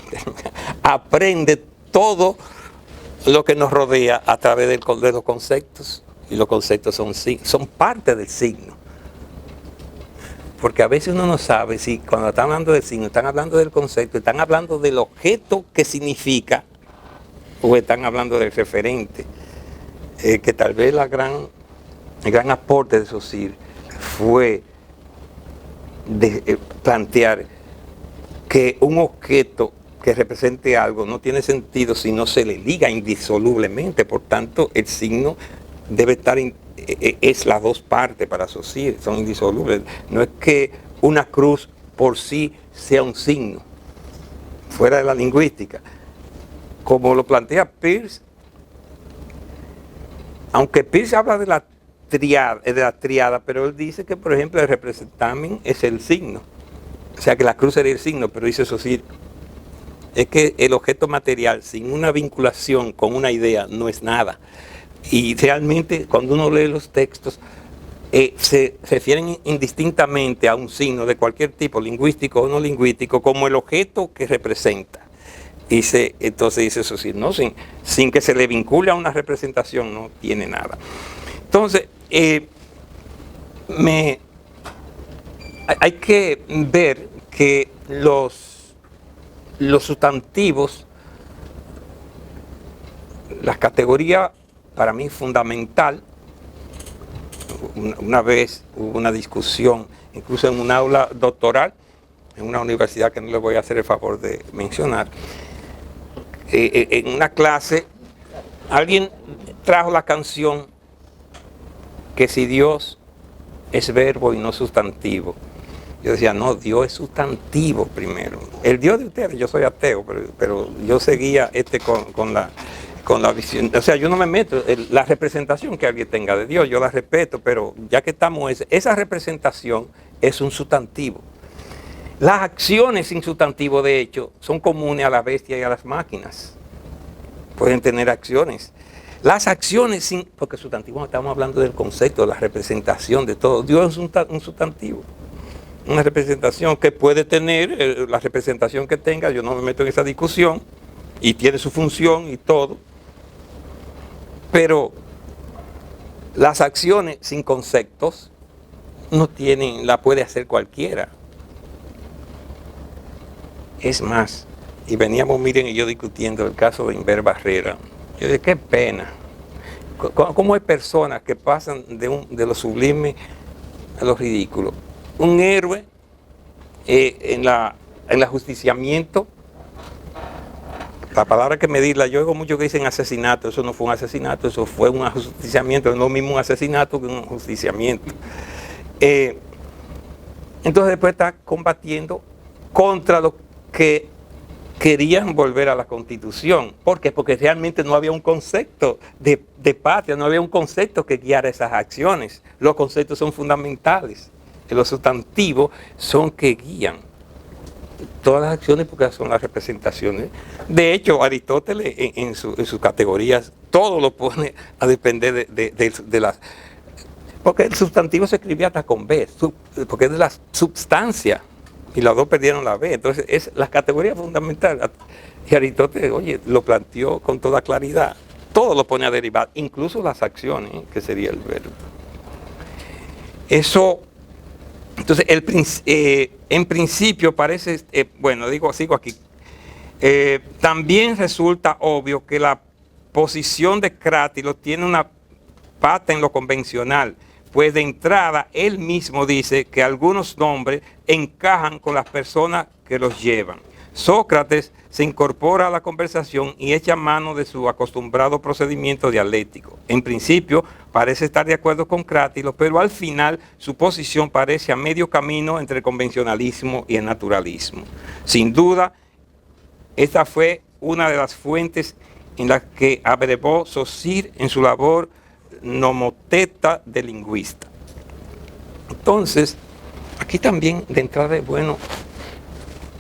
aprende todo lo que nos rodea a través de los conceptos. Y los conceptos son parte del signo. Porque a veces uno no sabe si cuando están hablando del signo, están hablando del concepto, están hablando del objeto que significa, o están hablando del referente. Que tal vez el gran aporte de Saussure fue de plantear que un objeto que represente algo no tiene sentido si no se le liga indisolublemente. Por tanto, el signo debe estar, es las dos partes para Saussure, son indisolubles. No es que una cruz por sí sea un signo, fuera de la lingüística. Como lo plantea Peirce, aunque Peirce habla de la triada, pero él dice que, por ejemplo, el representamen es el signo. O sea, que la cruz sería el signo, pero dice Saussure, es que el objeto material sin una vinculación con una idea no es nada. Y realmente cuando uno lee los textos se refieren indistintamente a un signo de cualquier tipo, lingüístico o no lingüístico, como el objeto que representa. Entonces dice eso, no, sin que se le vincule a una representación, no tiene nada. Entonces, hay que ver que los sustantivos, las categorías, para mí fundamental. Una vez hubo una discusión, incluso en un aula doctoral, en una universidad que no le voy a hacer el favor de mencionar, en una clase, alguien trajo la canción que si Dios es verbo y no sustantivo. Yo decía, no, Dios es sustantivo primero. El Dios de ustedes, yo soy ateo, pero yo seguía con la visión. O sea, yo no me meto en la representación que alguien tenga de Dios, yo la respeto, pero ya que estamos, esa representación es un sustantivo. Las acciones sin sustantivo, de hecho, son comunes a la bestia y a las máquinas. Pueden tener acciones. Las acciones sin, porque sustantivo estamos hablando del concepto, de la representación de todo. Dios es un sustantivo. Una representación que puede tener, la representación que tenga, yo no me meto en esa discusión, y tiene su función y todo. Pero las acciones sin conceptos no tienen, la puede hacer cualquiera. Es más, y veníamos, miren, y yo discutiendo el caso de Inver Barrera. Yo dije, qué pena. ¿Cómo hay personas que pasan de lo sublime a lo ridículo? Un héroe en el ajusticiamiento. La palabra que medirla, yo oigo mucho que dicen asesinato, eso no fue un asesinato, eso fue un ajusticiamiento, es lo mismo un asesinato que un ajusticiamiento. Entonces después está combatiendo contra lo que querían volver a la Constitución. ¿Por qué? Porque realmente no había un concepto de patria, no había un concepto que guiara esas acciones. Los conceptos son fundamentales, los sustantivos son que guían todas las acciones porque son las representaciones. De hecho, Aristóteles en sus categorías, todo lo pone a depender de las... Porque el sustantivo se escribía hasta con B, porque es de la substancia, y los dos perdieron la B. Entonces, es la categoría fundamental. Y Aristóteles, oye, lo planteó con toda claridad. Todo lo pone a derivar, incluso las acciones, que sería el verbo. Eso... Entonces, en principio parece, bueno, sigo aquí. También resulta obvio que la posición de Crátilo tiene una empata en lo convencional, pues de entrada él mismo dice que algunos nombres encajan con las personas que los llevan. Sócrates se incorpora a la conversación y echa mano de su acostumbrado procedimiento dialéctico. En principio parece estar de acuerdo con Crátilo, pero al final su posición parece a medio camino entre el convencionalismo y el naturalismo. Sin duda, esta fue una de las fuentes en las que abrevó Saussure en su labor nomoteta de lingüista. Entonces, aquí también de entrada es bueno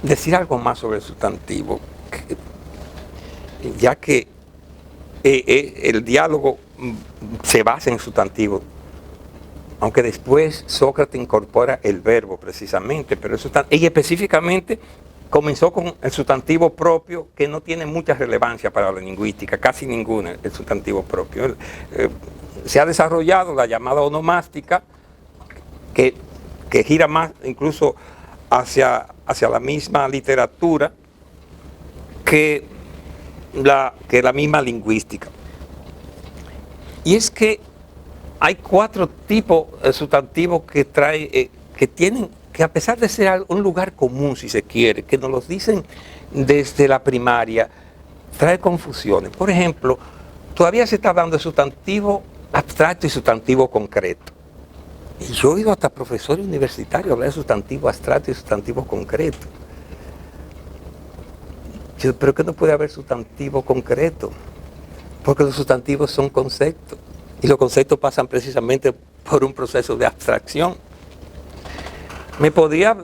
decir algo más sobre el sustantivo, ya que el diálogo se basa en el sustantivo, aunque después Sócrates incorpora el verbo precisamente, pero ella específicamente comenzó con el sustantivo propio, que no tiene mucha relevancia para la lingüística, casi ninguna, el sustantivo propio. Se ha desarrollado la llamada onomástica, que gira más incluso hacia la misma literatura que la misma lingüística. Y es que hay 4 tipos de sustantivos que tienen, que a pesar de ser un lugar común, si se quiere, que nos los dicen desde la primaria, trae confusiones. Por ejemplo, todavía se está hablando de sustantivo abstracto y sustantivo concreto. Y yo he oído hasta profesores universitarios hablar de sustantivo abstracto y sustantivo concreto. ¿Pero qué no puede haber sustantivo concreto? Porque los sustantivos son conceptos. Y los conceptos pasan precisamente por un proceso de abstracción.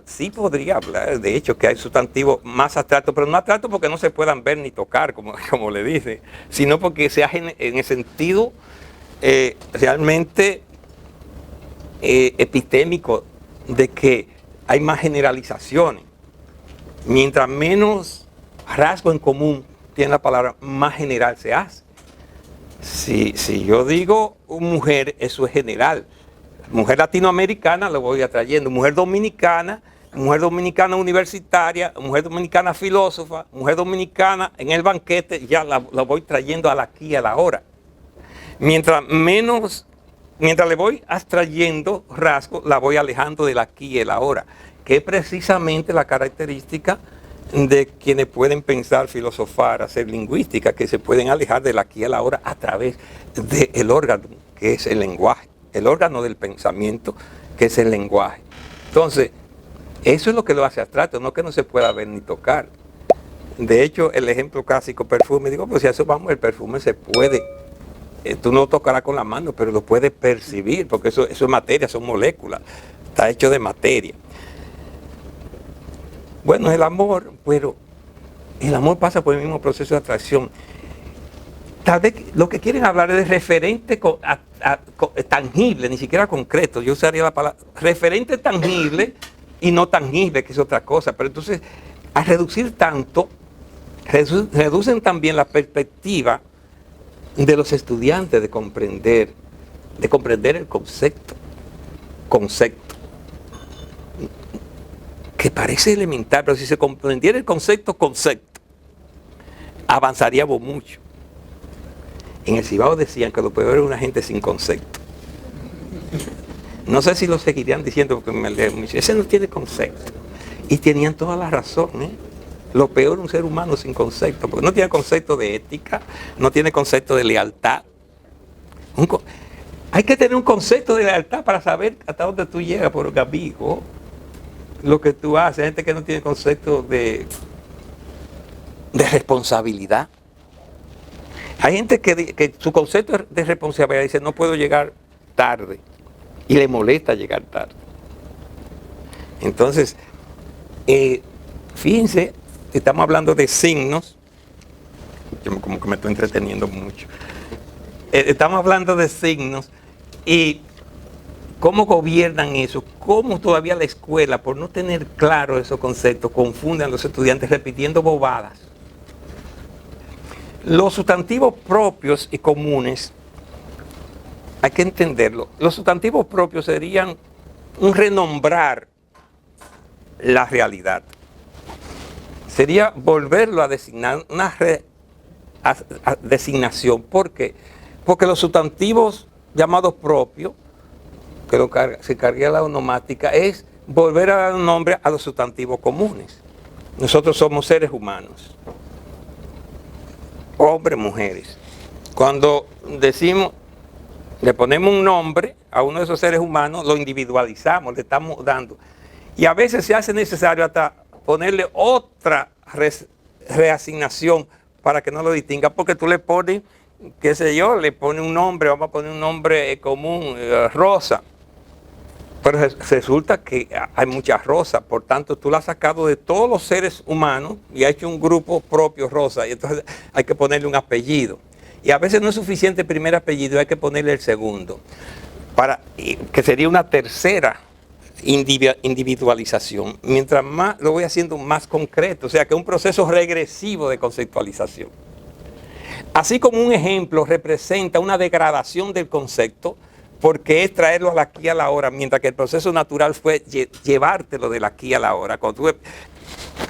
Sí podría hablar, de hecho, que hay sustantivos más abstractos, pero no abstractos porque no se puedan ver ni tocar, como le dice, sino porque sea en el sentido realmente epistémico de que hay más generalizaciones. Mientras menos rasgo en común tiene la palabra, más general se hace. Si yo digo mujer, eso es general. Mujer latinoamericana lo voy atrayendo, mujer dominicana universitaria, mujer dominicana filósofa, mujer dominicana en el banquete, ya la voy trayendo al aquí y a la hora. Mientras le voy abstrayendo rasgos, la voy alejando del aquí y el ahora, que es precisamente la característica de quienes pueden pensar, filosofar, hacer lingüística, que se pueden alejar del aquí y el ahora a través del órgano, que es el lenguaje, el órgano del pensamiento, que es el lenguaje. Entonces, eso es lo que lo hace abstracto, no que no se pueda ver ni tocar. De hecho, el ejemplo clásico, perfume, digo, pues si a eso vamos, el perfume se puede, tú no lo tocarás con la mano, pero lo puedes percibir, porque eso es materia, son moléculas, está hecho de materia. Bueno, el amor, pero el amor pasa por el mismo proceso de atracción. Tal vez lo que quieren hablar es de referente tangible, ni siquiera concreto. Yo usaría la palabra referente tangible y no tangible, que es otra cosa. Pero entonces, al reducir tanto, reducen también la perspectiva de los estudiantes de comprender el concepto, que parece elemental, pero si se comprendiera el concepto, avanzaríamos mucho. En el Cibao decían que lo peor era una gente sin concepto. No sé si lo seguirían diciendo porque me leen mucho. Ese no tiene concepto. Y tenían toda la razón, ¿eh? Lo peor es un ser humano sin concepto, porque no tiene concepto de ética, no tiene concepto de lealtad. Hay que tener un concepto de lealtad para saber hasta dónde tú llegas, por amigo. Lo que tú haces, hay gente que no tiene concepto de responsabilidad. Hay gente que su concepto de responsabilidad dice, no puedo llegar tarde, y le molesta llegar tarde. Entonces, fíjense, estamos hablando de signos, yo como que me estoy entreteniendo mucho, estamos hablando de signos y cómo gobiernan eso, cómo todavía la escuela, por no tener claro esos conceptos, confunde a los estudiantes repitiendo bobadas. Los sustantivos propios y comunes, hay que entenderlo, los sustantivos propios serían un renombrar la realidad. Sería volverlo a designar, una designación. ¿Por qué? Porque los sustantivos llamados propios, que se carga la onomática, es volver a dar un nombre a los sustantivos comunes. Nosotros somos seres humanos, hombres, mujeres. Cuando decimos, le ponemos un nombre a uno de esos seres humanos, lo individualizamos, le estamos dando. Y a veces se hace necesario hasta ponerle otra reasignación para que no lo distinga, porque tú le pones, qué sé yo, le pones un nombre, vamos a poner un nombre común, Rosa. Pero resulta que hay muchas rosas, por tanto tú la has sacado de todos los seres humanos y has hecho un grupo propio, Rosa, y entonces hay que ponerle un apellido. Y a veces no es suficiente el primer apellido, hay que ponerle el segundo, que sería una tercera individualización. Mientras más lo voy haciendo más concreto, o sea que es un proceso regresivo de conceptualización. Así como un ejemplo representa una degradación del concepto, porque es traerlo al aquí a la hora, mientras que el proceso natural fue llevártelo del aquí a la hora.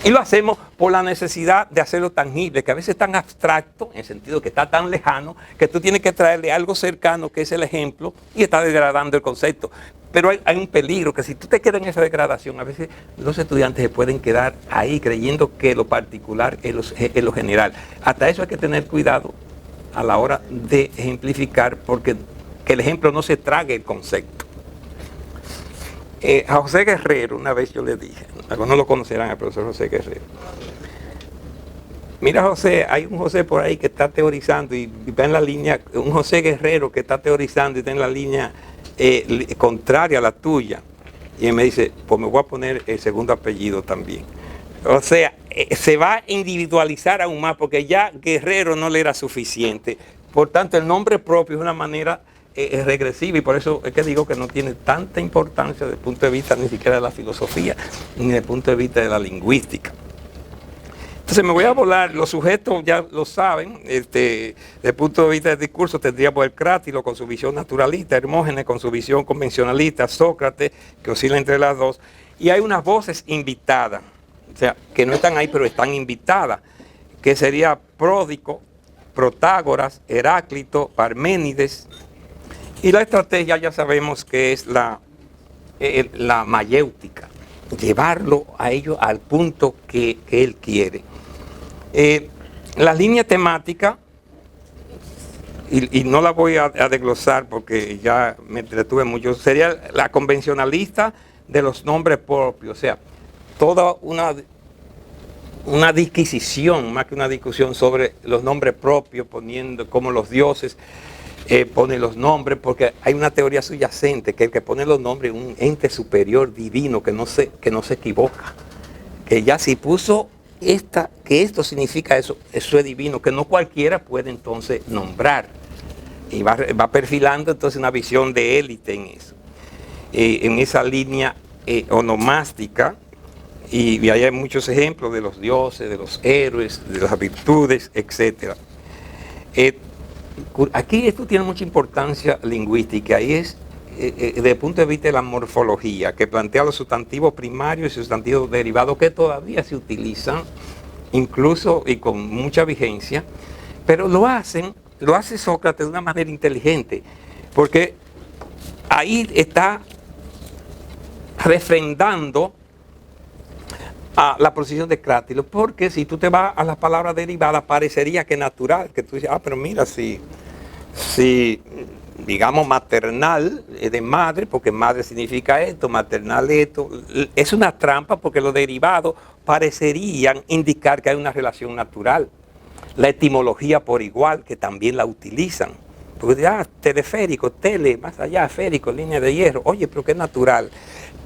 Y lo hacemos por la necesidad de hacerlo tangible, que a veces es tan abstracto, en el sentido que está tan lejano, que tú tienes que traerle algo cercano, que es el ejemplo, y está degradando el concepto. Pero hay un peligro, que si tú te quedas en esa degradación, a veces los estudiantes se pueden quedar ahí creyendo que lo particular es lo general. Hasta eso hay que tener cuidado a la hora de ejemplificar, porque que el ejemplo no se trague el concepto. A José Guerrero, una vez yo le dije, algunos lo conocerán, al profesor José Guerrero. Mira, José, hay un José por ahí que está teorizando y va en la línea, un José Guerrero que está teorizando y está en la línea contraria a la tuya. Y él me dice, pues me voy a poner el segundo apellido también. O sea, se va a individualizar aún más porque ya Guerrero no le era suficiente. Por tanto, el nombre propio es una manera regresiva y por eso es que digo que no tiene tanta importancia desde el punto de vista ni siquiera de la filosofía, ni desde el punto de vista de la lingüística. Entonces me voy a volar, los sujetos ya lo saben, desde el punto de vista del discurso tendríamos el Crátilo con su visión naturalista, Hermógenes con su visión convencionalista, Sócrates que oscila entre las dos, y hay unas voces invitadas, o sea, que no están ahí pero están invitadas, que sería Pródico, Protágoras, Heráclito, Parménides. Y la estrategia ya sabemos que es la mayéutica, llevarlo a ellos al punto que él quiere. La línea temática, y no la voy a desglosar porque ya me entretuve mucho, sería la convencionalista de los nombres propios, o sea, toda una disquisición, más que una discusión sobre los nombres propios, poniendo como los dioses ponen los nombres, porque hay una teoría subyacente, que el que pone los nombres es un ente superior divino que no se equivoca, que ya si puso que esto significa eso es divino, que no cualquiera puede entonces nombrar, y va perfilando entonces una visión de élite en eso, en esa línea onomástica. Y ahí hay muchos ejemplos de los dioses, de los héroes, de las virtudes, etc. Aquí esto tiene mucha importancia lingüística y es desde el punto de vista de la morfología, que plantea los sustantivos primarios y sustantivos derivados que todavía se utilizan, incluso y con mucha vigencia, pero lo hace Sócrates de una manera inteligente, porque ahí está refrendando a la posición de Crátilo, porque si tú te vas a las palabras derivadas, parecería que es natural, que tú dices, pero mira, si digamos maternal, es de madre, porque madre significa esto, maternal esto, es una trampa porque los derivados parecerían indicar que hay una relación natural. La etimología por igual, que también la utilizan. Porque teleférico, más allá, férico, línea de hierro, oye, pero que es natural.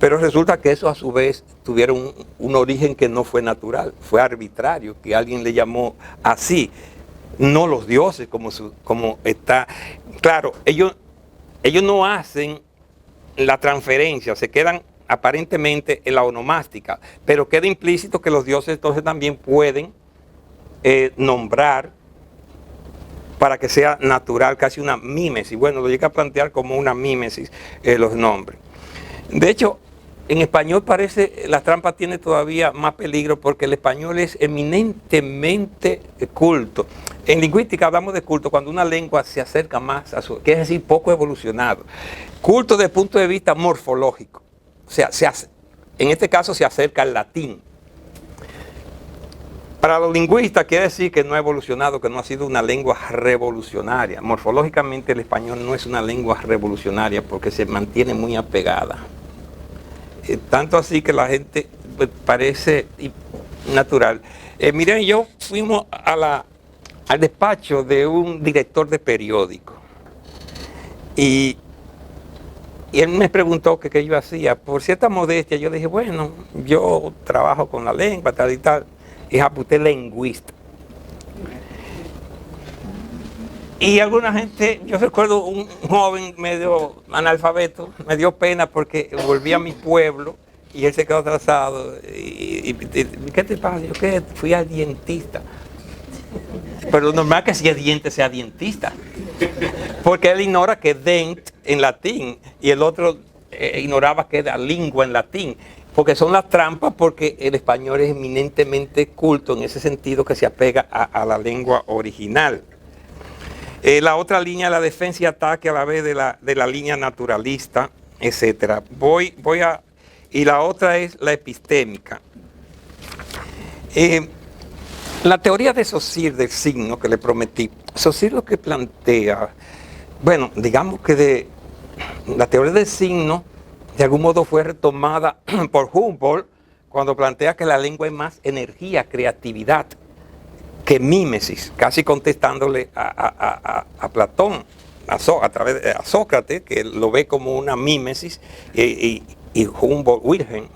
Pero resulta que eso a su vez tuvieron un origen que no fue natural, fue arbitrario, que alguien le llamó así. No los dioses, como está. Claro, ellos no hacen la transferencia, se quedan aparentemente en la onomástica, pero queda implícito que los dioses entonces también pueden nombrar para que sea natural, casi una mímesis. Bueno, lo llega a plantear como una mímesis los nombres. De hecho, en español parece, la trampa tiene todavía más peligro porque el español es eminentemente culto. En lingüística hablamos de culto cuando una lengua se acerca más a su, quiere decir poco evolucionado. Culto desde el punto de vista morfológico. O sea, en este caso se acerca al latín. Para los lingüistas quiere decir que no ha evolucionado, que no ha sido una lengua revolucionaria. Morfológicamente el español no es una lengua revolucionaria porque se mantiene muy apegada. Tanto así que la gente parece natural. Miren, yo fuimos al despacho de un director de periódico y él me preguntó que qué yo hacía. Por cierta modestia yo dije, bueno, yo trabajo con la lengua, tal y tal. Y usted es lingüista. Y alguna gente, yo recuerdo un joven medio analfabeto, me dio pena porque volví a mi pueblo y él se quedó atrasado. Y ¿qué te pasa? Yo que fui al dentista. Pero lo normal es que si es diente sea dentista. Porque él ignora que dent en latín y el otro ignoraba que era lingua en latín. Porque son las trampas, porque el español es eminentemente culto en ese sentido que se apega a la lengua original. La otra línea, la defensa y ataque a la vez de la línea naturalista, etc. Y la otra es la epistémica. La teoría de Saussure del signo que le prometí, Saussure lo que plantea, bueno, digamos que la teoría del signo de algún modo fue retomada por Humboldt cuando plantea que la lengua es más energía, creatividad que mímesis, casi contestándole a Platón, a través de Sócrates, que lo ve como una mímesis, y Humboldt, Wilhelm,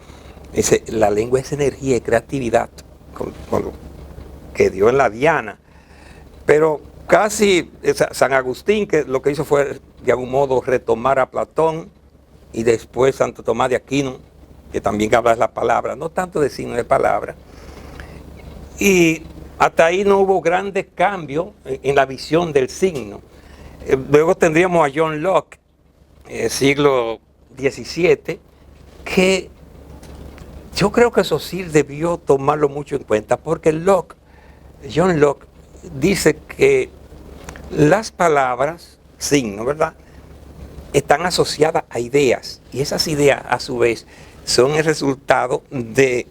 dice, la lengua es energía y creatividad, con lo que dio en la Diana. Pero casi San Agustín, que lo que hizo fue de algún modo retomar a Platón, y después Santo Tomás de Aquino, que también habla de la palabra, no tanto de signo de palabra. Y hasta ahí no hubo grandes cambios en la visión del signo. Luego tendríamos a John Locke, siglo XVII, que yo creo que Saussure debió tomarlo mucho en cuenta, porque John Locke dice que las palabras, signo, ¿verdad?, están asociadas a ideas, y esas ideas a su vez son el resultado de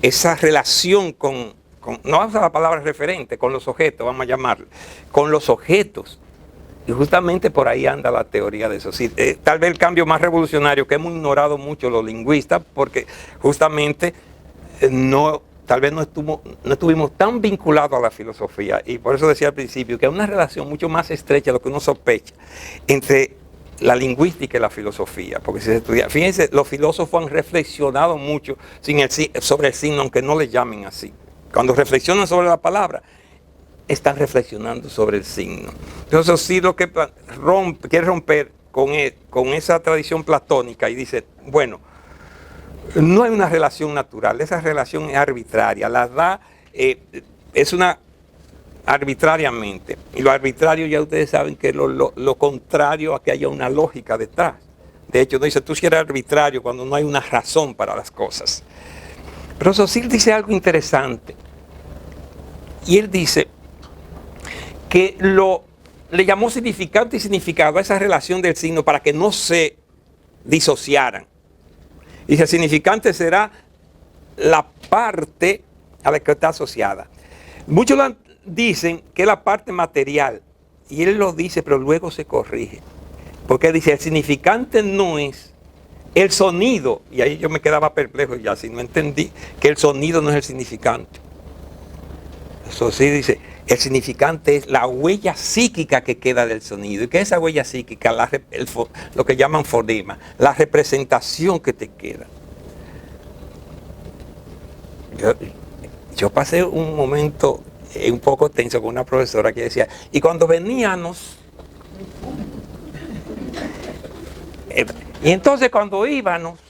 esa relación con no vamos a la palabra referente, con los objetos, vamos a llamarlo, con los objetos. Y justamente por ahí anda la teoría de eso. Sí, tal vez el cambio más revolucionario que hemos ignorado mucho los lingüistas, porque justamente tal vez no estuvimos tan vinculados a la filosofía, y por eso decía al principio que hay una relación mucho más estrecha de lo que uno sospecha entre la lingüística y la filosofía, porque si se estudia, fíjense, los filósofos han reflexionado mucho sobre el signo, aunque no le llamen así. Cuando reflexionan sobre la palabra, están reflexionando sobre el signo. Entonces sí, lo que quiere romper con esa tradición platónica y dice, bueno, no hay una relación natural, esa relación es arbitraria, la da, es una arbitrariamente. Y lo arbitrario ya ustedes saben que es lo contrario a que haya una lógica detrás. De hecho, no dice, tú si eres arbitrario cuando no hay una razón para las cosas. Pero Saussure dice algo interesante. Y él dice que le llamó significante y significado a esa relación del signo para que no se disociaran. Dice, el significante será la parte a la que está asociada. Muchos dicen que es la parte material, y él lo dice, pero luego se corrige. Porque dice, el significante no es el sonido, y ahí yo me quedaba perplejo ya, si no entendí que el sonido no es el significante. Eso sí dice, el significante es la huella psíquica que queda del sonido. ¿Y qué es esa huella psíquica? Lo que llaman fonema, la representación que te queda. Yo pasé un momento un poco tenso con una profesora que decía, y cuando veníamos, y entonces cuando íbamos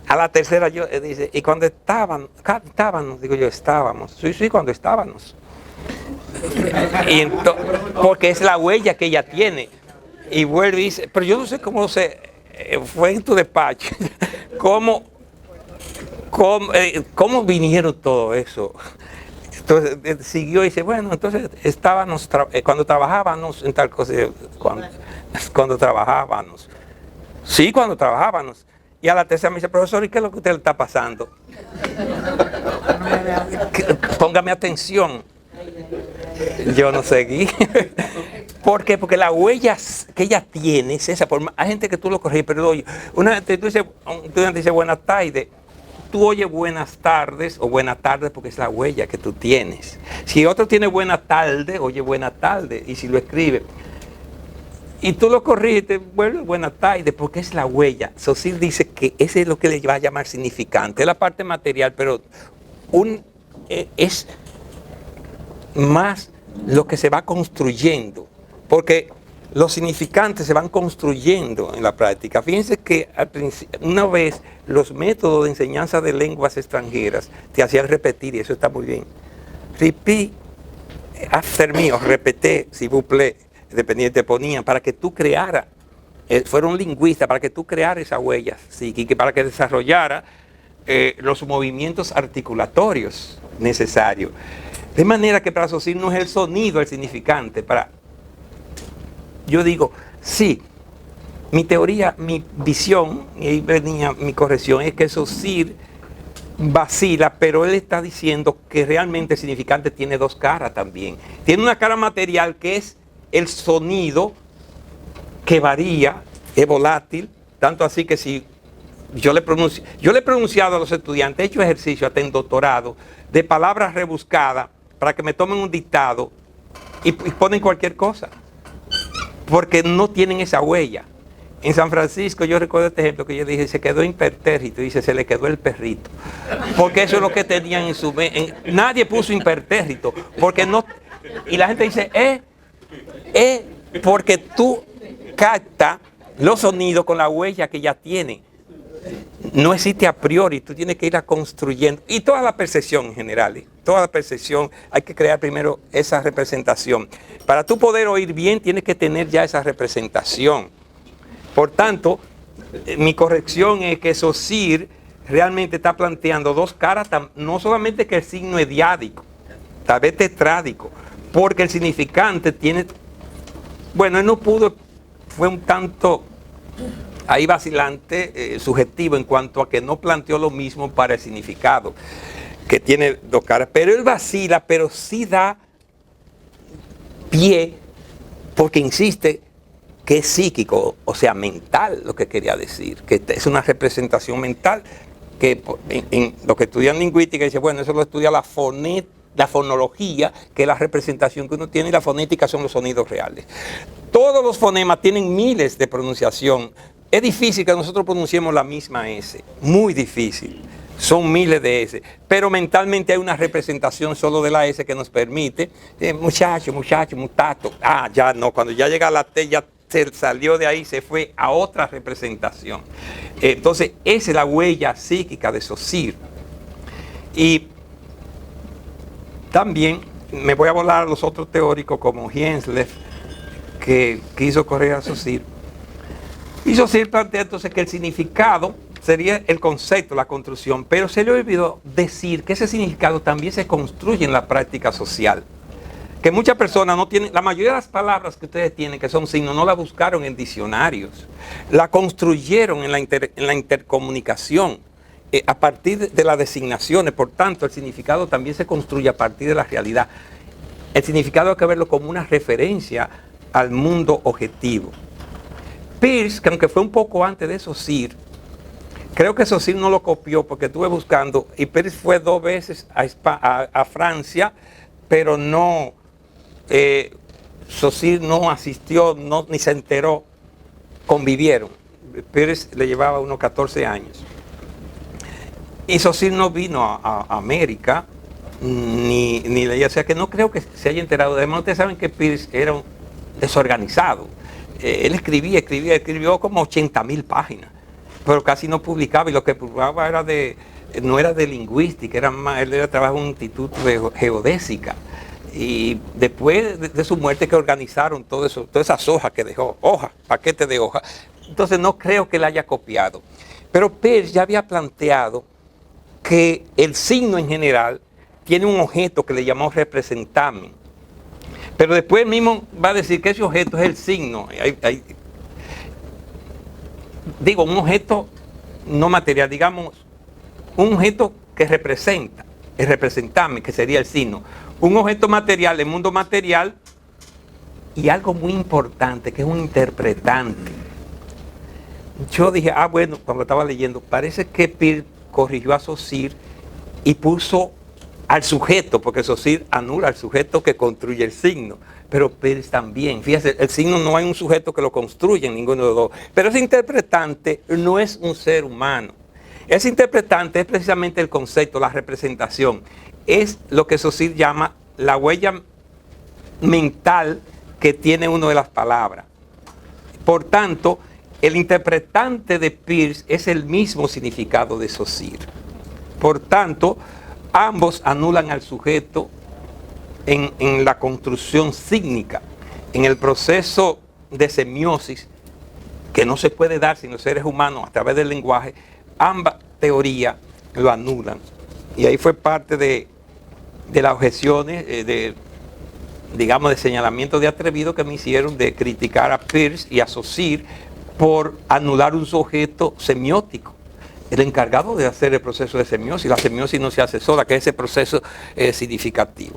a la tercera, yo dice, y cuando estábamos, digo yo, estábamos, sí, cuando estábamos. Y porque es la huella que ella tiene. Y vuelve y dice, pero yo no sé cómo fue en tu despacho, ¿Cómo vinieron todo eso? Entonces siguió y dice, bueno, entonces estábamos, cuando trabajábamos en tal cosa, cuando trabajábamos. Sí, cuando trabajábamos. Y a la tercera me dice, profesor, ¿y qué es lo que a usted le está pasando? Póngame atención. Yo no seguí. ¿Por qué? Porque la huella que ella tiene es esa. Hay gente que tú lo corriges, pero una vez tú dices, un estudiante dice buenas tardes, tú oyes buenas tardes o buenas tardes porque es la huella que tú tienes. Si otro tiene buena tarde, oye buena tarde, y si lo escribe. Y tú lo corriges, bueno, buenas tardes, porque es la huella. Saussure dice que ese es lo que le va a llamar significante, es la parte material, pero es más lo que se va construyendo, porque los significantes se van construyendo en la práctica. Fíjense que una vez los métodos de enseñanza de lenguas extranjeras te hacían repetir, y eso está muy bien. Repeat after me, o repetez, s'il vous plaît, dependiente ponían, para que tú creara, fueron lingüistas, para que tú creara esa huella psíquica, para que desarrollara los movimientos articulatorios necesarios. De manera que para Saussure no es el sonido el significante. Yo digo, sí, mi teoría, mi visión, y ahí venía mi corrección, es que Saussure vacila, pero él está diciendo que realmente el significante tiene dos caras también. Tiene una cara material que es el sonido que varía, es volátil, tanto así que si yo le he pronunciado a los estudiantes, he hecho ejercicio hasta en doctorado, de palabras rebuscadas para que me tomen un dictado y ponen cualquier cosa, porque no tienen esa huella. En San Francisco yo recuerdo este ejemplo que yo dije, se quedó impertérrito, dice, se le quedó el perrito, porque eso es lo que tenían en su mente. Nadie puso impertérrito, porque no, y la gente dice, porque tú captas los sonidos con la huella que ya tiene. No existe a priori, tú tienes que ir construyendo. Y toda la percepción en general, toda la percepción, hay que crear primero esa representación. Para tú poder oír bien, tienes que tener ya esa representación. Por tanto, mi corrección es que Saussure realmente está planteando dos caras, no solamente que el signo es diádico, tal vez tetrádico, porque el significante tiene, bueno, él no pudo, fue un tanto ahí vacilante, subjetivo en cuanto a que no planteó lo mismo para el significado, que tiene dos caras, pero él vacila, pero sí da pie, porque insiste que es psíquico, o sea, mental, lo que quería decir, que es una representación mental, que en lo que estudian lingüística dice, bueno, eso lo estudia la fonología, que es la representación que uno tiene, y la fonética son los sonidos reales. Todos los fonemas tienen miles de pronunciación. Es difícil que nosotros pronunciemos la misma S, muy difícil. Son miles de S, pero mentalmente hay una representación solo de la S que nos permite, muchacho, mutato. Ah, ya no, cuando ya llega la T, ya se salió de ahí, se fue a otra representación. Entonces, esa es la huella psíquica de Saussure. Y también me voy a volar a los otros teóricos como Hienslev, que quiso correr a Saussure. Y Saussure plantea entonces que el significado sería el concepto, la construcción, pero se le olvidó decir que ese significado también se construye en la práctica social. Que muchas personas no tienen, la mayoría de las palabras que ustedes tienen que son signos, no la buscaron en diccionarios, la construyeron en la intercomunicación, a partir de las designaciones. Por tanto, el significado también se construye a partir de la realidad. El significado hay que verlo como una referencia al mundo objetivo. Peirce, que aunque fue un poco antes de Saussure, creo que Saussure no lo copió, porque estuve buscando, y Peirce fue 2 veces a Francia, pero no, Saussure no asistió, ni se enteró, convivieron. Peirce le llevaba unos 14 años. Y Saussure no vino a América, ni leía, o sea que no creo que se haya enterado. Además, ustedes saben que Peirce era un desorganizado. Él escribió como 80.000 páginas, pero casi no publicaba, y lo que publicaba no era de lingüística, él era trabajo en un instituto de geodésica. Y después de su muerte, que organizaron todo eso, todas esas hojas que dejó, paquetes de hojas. Entonces no creo que la haya copiado. Pero Peirce ya había planteado que el signo en general tiene un objeto que le llamó representamen. Pero después él mismo va a decir que ese objeto es el signo. Digo, un objeto no material, digamos, un objeto que representa, el representamen, que sería el signo. Un objeto material, el mundo material, y algo muy importante, que es un interpretante. Yo dije, bueno, cuando estaba leyendo, parece que Peirce corrigió a Saussure y puso al sujeto, porque Saussure anula al sujeto que construye el signo, pero Peirce también. Fíjese, el signo no hay un sujeto que lo construye en ninguno de los dos, pero ese interpretante no es un ser humano. Ese interpretante es precisamente el concepto, la representación. Es lo que Saussure llama la huella mental que tiene uno de las palabras. Por tanto, el interpretante de Peirce es el mismo significado de Saussure. Por tanto, ambos anulan al sujeto en la construcción sígnica, en el proceso de semiosis, que no se puede dar sin los seres humanos a través del lenguaje. Ambas teorías lo anulan. Y ahí fue parte de las objeciones, digamos, de señalamiento de atrevido que me hicieron de criticar a Peirce y a Saussure por anular un sujeto semiótico. El encargado de hacer el proceso de semiosis, la semiosis no se hace sola, que es ese proceso significativo.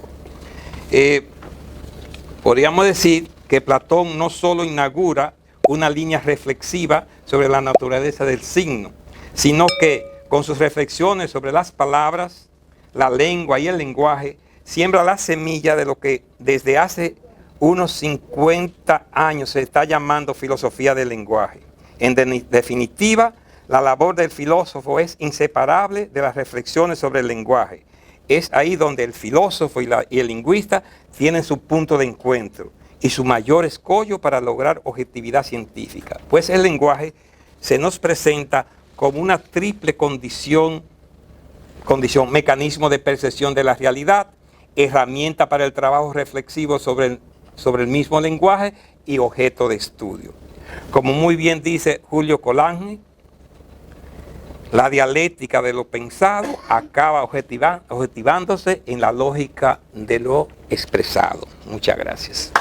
Podríamos decir que Platón no solo inaugura una línea reflexiva sobre la naturaleza del signo, sino que con sus reflexiones sobre las palabras, la lengua y el lenguaje, siembra la semilla de lo que desde hace unos 50 años se está llamando filosofía del lenguaje. En definitiva, la labor del filósofo es inseparable de las reflexiones sobre el lenguaje. Es ahí donde el filósofo y el lingüista tienen su punto de encuentro y su mayor escollo para lograr objetividad científica. Pues el lenguaje se nos presenta como una triple condición, mecanismo de percepción de la realidad, herramienta para el trabajo reflexivo sobre el mismo lenguaje y objeto de estudio. Como muy bien dice Julio Colange, la dialéctica de lo pensado acaba objetivándose en la lógica de lo expresado. Muchas gracias.